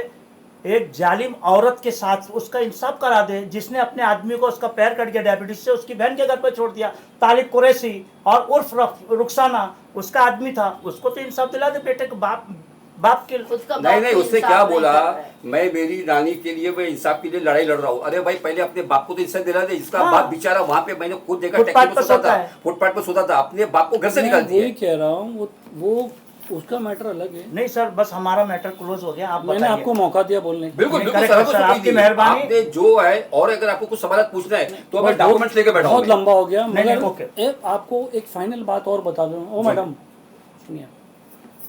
एक जालिम औरत के साथ उसका इंसाफ करा दे, जिसने अपने आदमी को, उसका पैर कट गया डायबिटीज से, उसकी बहन के घर पर छोड़ दिया, तालिब कुरैशी और उर्फ रुखसाना उसका आदमी था, उसको तो इंसाफ दिला दे, बेटे को बाप के।
उसका
नहीं
बाप
नहीं,
तो
उसने
इंसाफ
क्या
नहीं
बोला,
कर रहा है।
मैं मेरी नानी के लिए, मैं इंसाफ के लिए लड़ाई लड़ रहा हूँ। अरे भाई पहले अपने बाप को तो इंसाफ दिला दे, जिसका
हाँ।
बाप बेचारा वहां पे, मैंने खुद देखा,
फुटपाथ
टैक्सी
पर
पे सोता
सोता
था,
है।
फुटपाथ पर सोता था, अपने बाप को घर से निकाल
मैं वही
दिया।
कह रहा हूँ, वो उसका मैटर अलग है।
नहीं सर, बस हमारा मैटर क्लोज हो गया, आप
मैंने
बताइए।
आपको मौका दिया बोलने का।
बिल्कुल
नहीं,
बिल्कुल
correct
सर,
है, सर, आपकी मेहरबानी।
आपने जो है, और अगर आपको कुछ सवाल पूछना है तो मैं डॉक्यूमेंट्स लेके बैठा
बहुत
हूँ।
लंबा हो गया,
नहीं,
मगर
ओके।
आपको एक फाइनल बात और बता दूं। ओ मैडम सुनिए,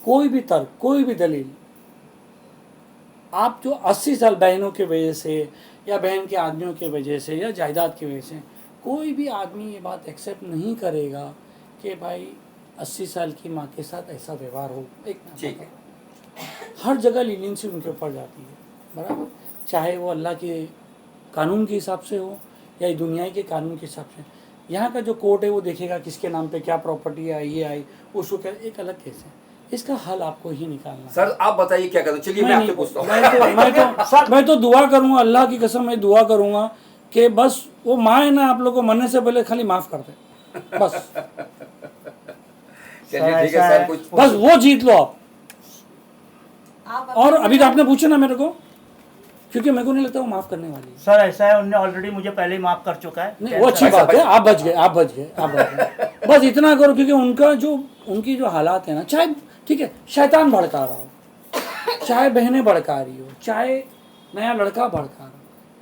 कोई भी तर्क, कोई भी दलील, आप जो 80 साल बहनों की वजह से या बहन के आदमियों की वजह से या जायदाद की वजह से, कोई भी आदमी ये बात एक्सेप्ट नहीं करेगा कि भाई 80 साल की माँ के साथ ऐसा व्यवहार हो। एक
ठीक है,
हर जगह लीनियंसी उनके ऊपर जाती है, बराबर, चाहे वो अल्लाह के कानून के हिसाब से हो या दुनिया के कानून के हिसाब से। यहाँ का जो कोर्ट है वो देखेगा किसके नाम पे क्या प्रॉपर्टी आई, ये आई, उसको क्या, एक अलग केस है। इसका हल आपको ही निकालना है।
सर आप बताइए क्या करना। चलिए मैं आपसे पूछता हूँ।
मैं तो दुआ करूंगा, अल्लाह की कसम मैं दुआ करूंगा कि बस वो माँ है ना, आप लोग को मरने से पहले खाली माफ कर दे, बस
चलिए ठीक है सर, कुछ
बस वो जीत लो आप।
आप
और अभी तो आपने पूछा ना मेरे को, क्योंकि मेरे को नहीं लगता वो माफ करने वाली है।
सर ऐसा है, उन्होंने ऑलरेडी मुझे पहले ही माफ कर चुका है।
नहीं, वो अच्छी बात है, आप बच गए, आप बच गए, आप बच गए। बस इतना करो, क्योंकि उनका जो, उनकी जो हालात है ना, चाहे ठीक है शैतान भड़का रहा हो, चाहे बहनें भड़का रही हो, चाहे नया लड़का भड़का रहा हो,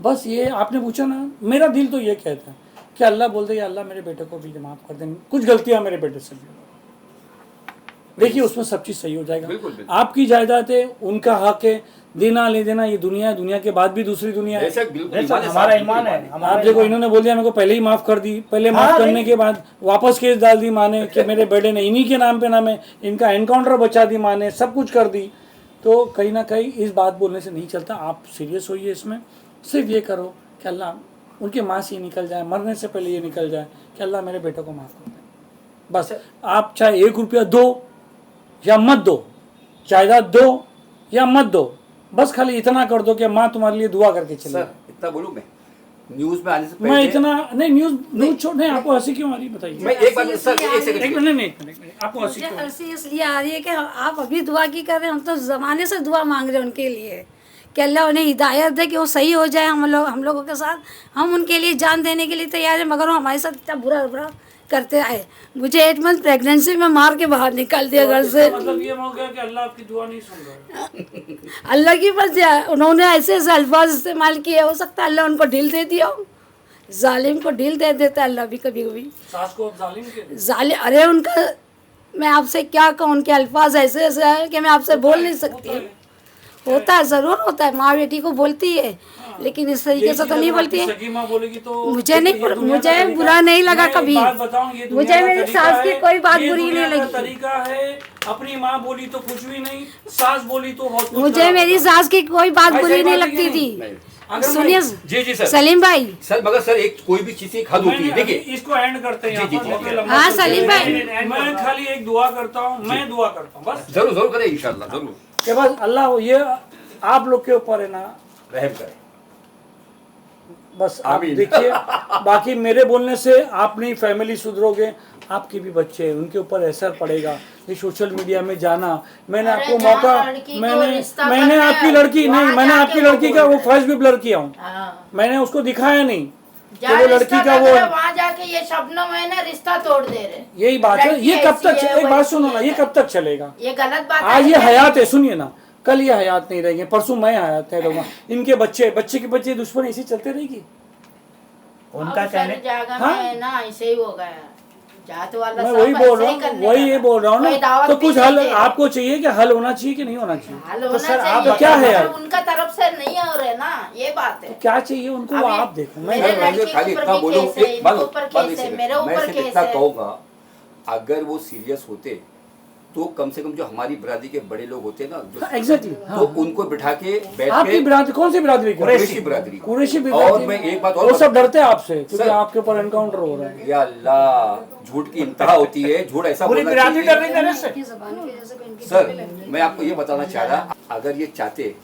बस ये आपने पूछा ना, मेरा दिल तो ये कहता है कि अल्लाह बोलते अल्लाह मेरे बेटे को भी माफ़ कर दे, कुछ गलतियां मेरे बेटे से भी, देखिए उसमें सब चीज़ सही हो जाएगा।
बिल्कुल, बिल्कुल।
आपकी जायदाद है, उनका हक है, देना ले देना, ये दुनिया है, दुनिया के बाद भी दूसरी दुनिया है।
बेशक, बिल्कुल
बेशक,
ईमान है,
हमारा
साहब,
ईमान है,
बिल्कुल
हमारा
आप देखो, इन्होंने बोल दिया मेरे को पहले ही माफ़ कर दी, पहले माफ़
हाँ,
करने
नहीं।
के बाद वापस केस डाल दी माँ ने कि मेरे बेटे ने इन्हीं के नाम पे नाम है, इनका एनकाउंटर बचा दी माँ ने, सब कुछ कर दी। तो कहीं ना कहीं इस बात बोलने से नहीं चलता, आप सीरियस होइए इसमें, सिर्फ ये करो कि अल्लाह उनके माँ से ये निकल जाए, मरने से पहले ये निकल जाए कि अल्लाह मेरे बेटे को माफ़ कर दे। बस आप चाहे 1 रुपया दो या मत दो, जायदाद दो या मत दो, बस खाली इतना कर दो कि माँ तुम्हारे लिए दुआ करके चले।
सर इतना बोलूं मैं, न्यूज़ में आने से
मैं
पहले
इतना नहीं, न्यूज़ छोड़, नहीं आपको हंसी क्यों आ रही बताइए।
मैं एक बात सर, एक सेकंड
एक मिनट, नहीं, एक मिनट, आपको हंसी
मुझे
क्यों?
हंसी इसलिए आ रही है कि आप अभी दुआ की कर रहे हैं, हम तो ज़माने से दुआ मांग रहे हैं उनके लिए कि अल्लाह उन्हें हिदायत दे कि वो सही हो जाए। हम लोगों के साथ, हम उनके लिए जान देने के लिए तैयार हैं, मगर वो हमारे साथ इतना बुरा करते आए। मुझे 8 मंथ प्रेगनेंसी में मार के बाहर निकाल दिया घर से।
मतलब ये हो गया कि अल्लाह आपकी दुआ नहीं सुन रहा।
अल्लाह की मर्जी है, उन्होंने ऐसे ऐसे अल्फाज इस्तेमाल किए, हो सकता है अल्लाह उनको ढील दे दिया हो, जालिम को ढील दे देता है अल्लाह भी कभी कभी।
सास को जालिम के
जालिम, अरे उनका, मैं आपसे क्या कहूँ, उनके अल्फाज ऐसे ऐसे हैं कि मैं आपसे बोल नहीं सकती। होता है, ज़रूर होता है, माँ बेटी को बोलती है, लेकिन इस तरीके से तो नहीं बोलती है।
सगी माँ बोलेगी तो
मुझे नहीं, मुझे बुरा नहीं लगा कभी, मुझे मेरी सास की कोई बात बुरी नहीं लगी।
तरीका है, अपनी माँ बोली तो कुछ भी नहीं, सास बोली तो बहुत कुछ।
मुझे मेरी सास की कोई बात बुरी नहीं लगती थी। सुनिए
जी जी सर,
सलीम भाई,
सर मगर सर एक कोई भी चीज़ की एक हद होती है, देखिए
इसको एंड करते हैं
जी, जी,
यहाँ पर,
जी।
लंबा
हाँ,
चलता है।
सलीम भाई।
मैं खाली एक दुआ करता हूँ, मैं दुआ करता हूँ बस,
जरूर जरूर करें इंशाल्लाह, जरूर
कि बस अल्लाह ये आप लोग के ऊपर है ना,
रहम करें।
बस आप
आमीन।
देखिए, बाकी मेरे बोलने से आप नहीं फैमिली सुधरोगे, आपके भी बच्चे हैं उनके ऊपर असर पड़ेगा। ये सोशल मीडिया में जाना, मैंने
अरे
आपको
जहाँ
मौका,
लड़की को
मैंने
रिश्ता
मैंने
करना
आपकी
है,
लड़की
वहाँ
नहीं, मैंने
जाके
आपकी
वो
लड़की का वो
बोल रहे
फेस भी ब्लर किया हूँ,
हाँ।
मैंने उसको दिखाया नहीं कि
जहाँ
वो
रिश्ता
लड़की का
लग
वो,
रहा है, वहाँ जाके ये शबनम है ना, रिश्ता तोड़ दे रहे।
यही बात है।
लड़की
ये कब तक,
ऐसी है,
एक बात
वैसी
सुनो ना,
है।
ये कब तक चलेगा?
ये गलत बात
आज
है।
ये हयात है, सुनिए ना, कल ये हयात नहीं रहेंगे, परसों मैं हयात नहीं रहूंगा, इनके बच्चे बच्चे के बच्चे दुश्मन ऐसी चलते रहेगी।
उनका
अब
कहने,
सारी जगह
हाँ?
में ना ऐसे ही हो गया, जात वाला
मैं
सब
वही बोल
ऐसे
रहा
ही
हूँ,
करने
वही ये
लगा।
बोल रहा हूँ
कोई
ना,
दावत
तो
भी
कुछ
नहीं
हल
दे रहे।
आपको चाहिए कि हल होना चाहिए कि नहीं होना चाहिए?
हाल
तो
होना
सर, आप
चाहिए,
क्या है यार?
उनका तरफ से नहीं हो रहे ना, ये बात है।
क्या चाहिए उनको वो
अभी
आप देखो। मैं
मेरे
सर, मैं
लड़की
खाली
के
इतना
ऊपर भी
बोलूं,
केस है,
एक बात
इनके ऊपर
बात
केस है,
एक
मेरे
सेकंड, मैं
ऊपर
सिर्फ
केस
इतना
है।
कहूंगा, अगर वो सीरियस होते तो कम से कम जो हमारी बिरादरी के बड़े लोग होते हैं ना, जो
एग्जैक्टली,
तो उनको बिठा के बैठ
आपकी
के,
बिरादरी कौन सी बिरादरी की?
कुरैशी बिरादरी,
कुरैशी
और
बिरादरी।
मैं एक बात और
वो सब डरते हैं आपसे क्योंकि
सर,
आपके ऊपर एनकाउंटर हो रहा है।
या अल्लाह, झूठ की इंतहा होती है, झूठ ऐसा
पूरी
बोलना
बिरादरी डर
चाहिए।
रही मेरे से।
की ज़बान की वजह से कोई इनकी
सर
गले लग गई।
मैं आपको ये बताना चाह रहा, अगर ये चाहते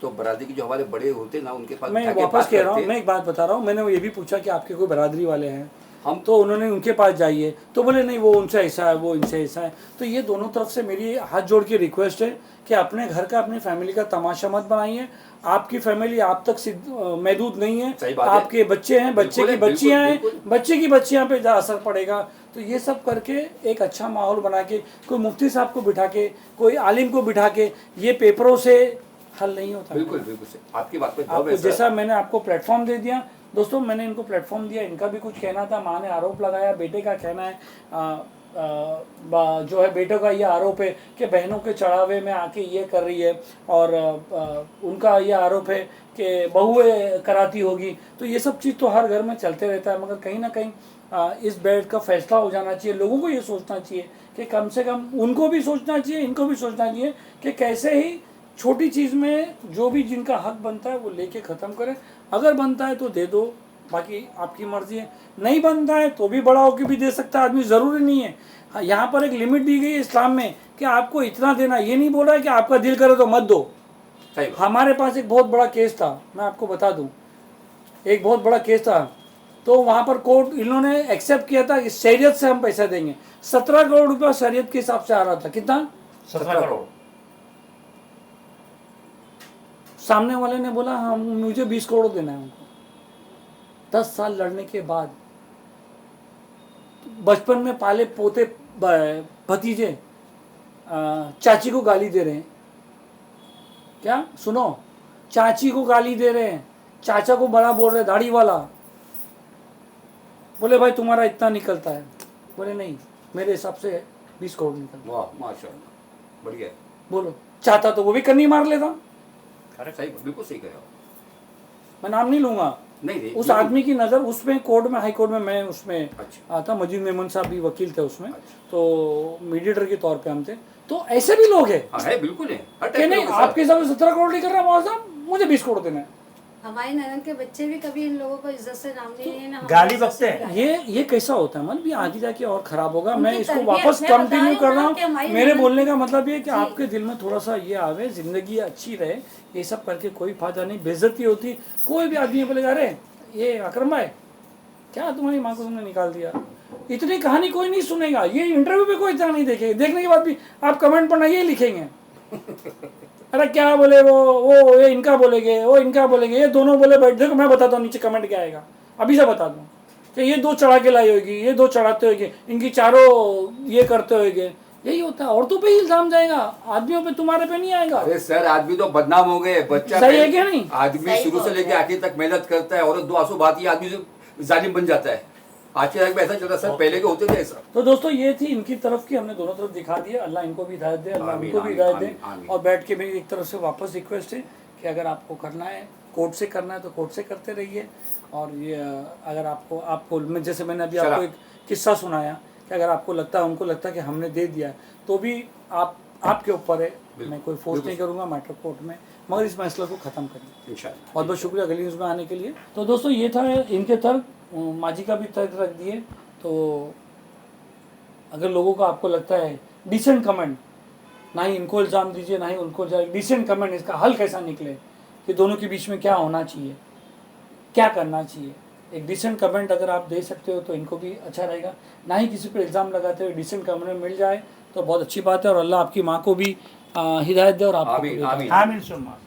तो बरादरी के जो हमारे बड़े होते ना, उनके पास
मैं
बिठा के
वापस
बात
कह रहा हूँ,
करते।
मैं एक बात बता रहा हूँ, मैंने ये भी पूछा कि आपके कोई बरादरी वाले हैं,
हम
तो उन्होंने उनके पास जाइए, तो बोले नहीं वो उनसे ऐसा है, वो इनसे ऐसा है। तो ये दोनों तरफ से मेरी हाथ जोड़ के रिक्वेस्ट है कि अपने घर का, अपनी फैमिली का तमाशा मत बनाइए। आपकी फैमिली आप तक महदूद नहीं है,
सही बात है।
आपके बच्चे हैं, बच्चे
बिल्कुल
की
है,
बच्चियां हैं,
बिल्कुल।
बच्चे की बच्चियां पे असर पड़ेगा। तो ये सब करके एक अच्छा माहौल बना के, कोई मुफ्ती साहब को बिठा के, कोई आलिम को बिठा के, ये पेपरों से हल नहीं होता।
बिल्कुल बिल्कुल सर, आपकी बात पे दम
आपको
है सर।
जैसा मैंने आपको प्लेटफॉर्म दे दिया दोस्तों, मैंने इनको प्लेटफॉर्म दिया, इनका भी कुछ कहना था। माँ ने आरोप लगाया, बेटे का कहना है जो है बेटों का ये आरोप है कि बहनों के चढ़ावे में आके ये कर रही है, और उनका ये आरोप है कि बहुएं कराती होगी। तो ये सब चीज़ तो हर घर में चलते रहता है, मगर कहीं ना कहीं इस बेड का फैसला हो जाना चाहिए। लोगों को ये सोचना चाहिए कि कम से कम उनको भी सोचना चाहिए, इनको भी सोचना चाहिए कि कैसे ही छोटी चीज़ में जो भी जिनका हक बनता है वो लेके ख़त्म करें। अगर बनता है तो दे दो, बाकी आपकी मर्जी है। नहीं बनता है तो भी बड़ा होकर भी दे सकता है आदमी, ज़रूरी नहीं है। हाँ, यहाँ पर एक लिमिट दी गई है इस्लाम में कि आपको इतना देना, ये नहीं बोल रहा है कि आपका दिल करे तो मत दो।
सही बात।
हमारे पास एक बहुत बड़ा केस था, मैं आपको बता दूं, एक बहुत बड़ा केस था। तो वहाँ पर कोर्ट इन्होंने एक्सेप्ट किया था कि शरीयत से हम पैसा देंगे। 17 करोड़ रुपया शरीयत के हिसाब से आ रहा था। कितना?
17 करोड़।
सामने वाले ने बोला हम मुझे 20 करोड़ देना है उनको। 10 साल लड़ने के बाद बचपन में पाले पोते भतीजे चाची को गाली दे रहे हैं। क्या सुनो, चाची को गाली दे रहे हैं, चाचा को बड़ा बोल रहे, दाढ़ी वाला। बोले भाई तुम्हारा इतना निकलता है, बोले नहीं मेरे हिसाब से 20 करोड़ निकलता
वाह माशाल्लाह, बढ़िया है।
है। बोलो चाहता तो वो भी करनी मार लेता।
सही, बिल्कुल सही कहा।
मैं नाम नहीं लूंगा,
नहीं नहीं,
उस
बिल्कुल।
आदमी की नज़र उसमें कोर्ट में, हाई कोर्ट में मैं उसमें
अच्छा।
आता, मजीद मेमन साहब भी वकील थे उसमें,
अच्छा।
तो मीडिएटर के तौर पे हम थे। तो ऐसे भी लोग हैं
हाँ है, बिल्कुल है, हर
कि
टाइप के
नहीं
लोग हैं, सर।
आपके हिसाब से 17 करोड़ नहीं कर रहा मौलाना साहब, मुझे 20 करोड़ देना है।
हमारी ननद के बच्चे भी कभी इन लोगों को इज्जत से नाम नहीं लिए ना हमारी
गाली
इज्जत से
बकते हैं।
गाली।
ये कैसा होता है मतलब, ये आगे जाके और खराब होगा। मैं
उनकी
इसको
तरबियत,
वापस
मैं बता
कंटिन्यू
रही
कर
हूँ
रहा
ना कि
हूँ।
हमारी
मेरे
ननद-
बोलने का मतलब ये है कि
जी।
आपके दिल में थोड़ा सा ये आवे, जिंदगी अच्छी रहे, ये सब करके कोई फायदा नहीं, बेइज्जती होती। कोई भी आदमी बोलेगा अरे ये अकरम भाई क्या तुम्हारी माँ को तुमने निकाल दिया, इतनी कहानी कोई नहीं सुनेगा। ये इंटरव्यू पे कोई इतना नहीं देखेगा, देखने के बाद भी आप कमेंट पढ़ना ये लिखेंगे अरे क्या बोले वो ये इनका बोलेंगे, वो इनका बोलेंगे, ये दोनों बोले बैठ। देखो मैं बताता हूँ नीचे कमेंट क्या आएगा, अभी से बता दूँ कि ये 2 चढ़ा के लाई होगी, ये 2 चढ़ाते होंगे, इनकी चारों ये करते होंगे। यही होता है, औरतों पे ही इल्जाम जाएगा, आदमियों पे तुम्हारे पे नहीं आएगा।
अरे सर आदमी तो बदनाम हो गए, बच्चा
सही है क्या नहीं?
आदमी
सही
शुरू से
बोल
लेके
रहे हैं।
आखिर तक मेहनत करता है, औरत 2 आंसू बहाती है, आदमी से जालिम बन जाता है। आज के टाइम में ऐसा चल रहा है सर, पहले के होते थे ऐसा।
तो दोस्तों ये थी इनकी तरफ की, हमने दोनों तरफ दिखा दिया। अल्लाह इनको भी हिदायत दे, अल्लाह
आमीन,
उनको भी
आमीन,
हिदायत दे।
आमीन, आमीन।
और बैठ के मेरी एक तरफ से वापस रिक्वेस्ट है कि अगर आपको करना है कोर्ट से करना है तो कोर्ट से करते रहिए। और ये अगर आपको मैं जैसे मैंने अभी
चला।
आपको एक किस्सा सुनाया कि अगर आपको लगता है, उनको लगता है कि हमने दे दिया है, तो भी आपके ऊपर है, मैं कोई फोर्स नहीं करूँगा मैटर कोर्ट में, मगर इस मसले को ख़त्म करिए।
इंशाल्लाह।
बहुत बहुत शुक्रिया अगली न्यूज़ में आने के लिए। तो दोस्तों ये था इनके तर्क, माजी का भी तर्क रख दिए। तो अगर लोगों को आपको लगता है डिसेंट कमेंट, ना ही इनको इल्ज़ाम दीजिए ना ही उनको, डिसेंट कमेंट, इसका हल कैसा निकले कि दोनों के बीच में क्या होना चाहिए, क्या करना चाहिए। एक डिसेंट कमेंट अगर आप दे सकते हो तो इनको भी अच्छा रहेगा, ना ही किसी पर इल्ज़ाम लगाते हुए डिसेंट कमेंट मिल जाए तो बहुत अच्छी बात है। और अल्लाह आपकी माँ को भी हिदायत दे और आपको भी
आमीन,
हिदायत दे।
आमीन।
आमीन सुम्मा।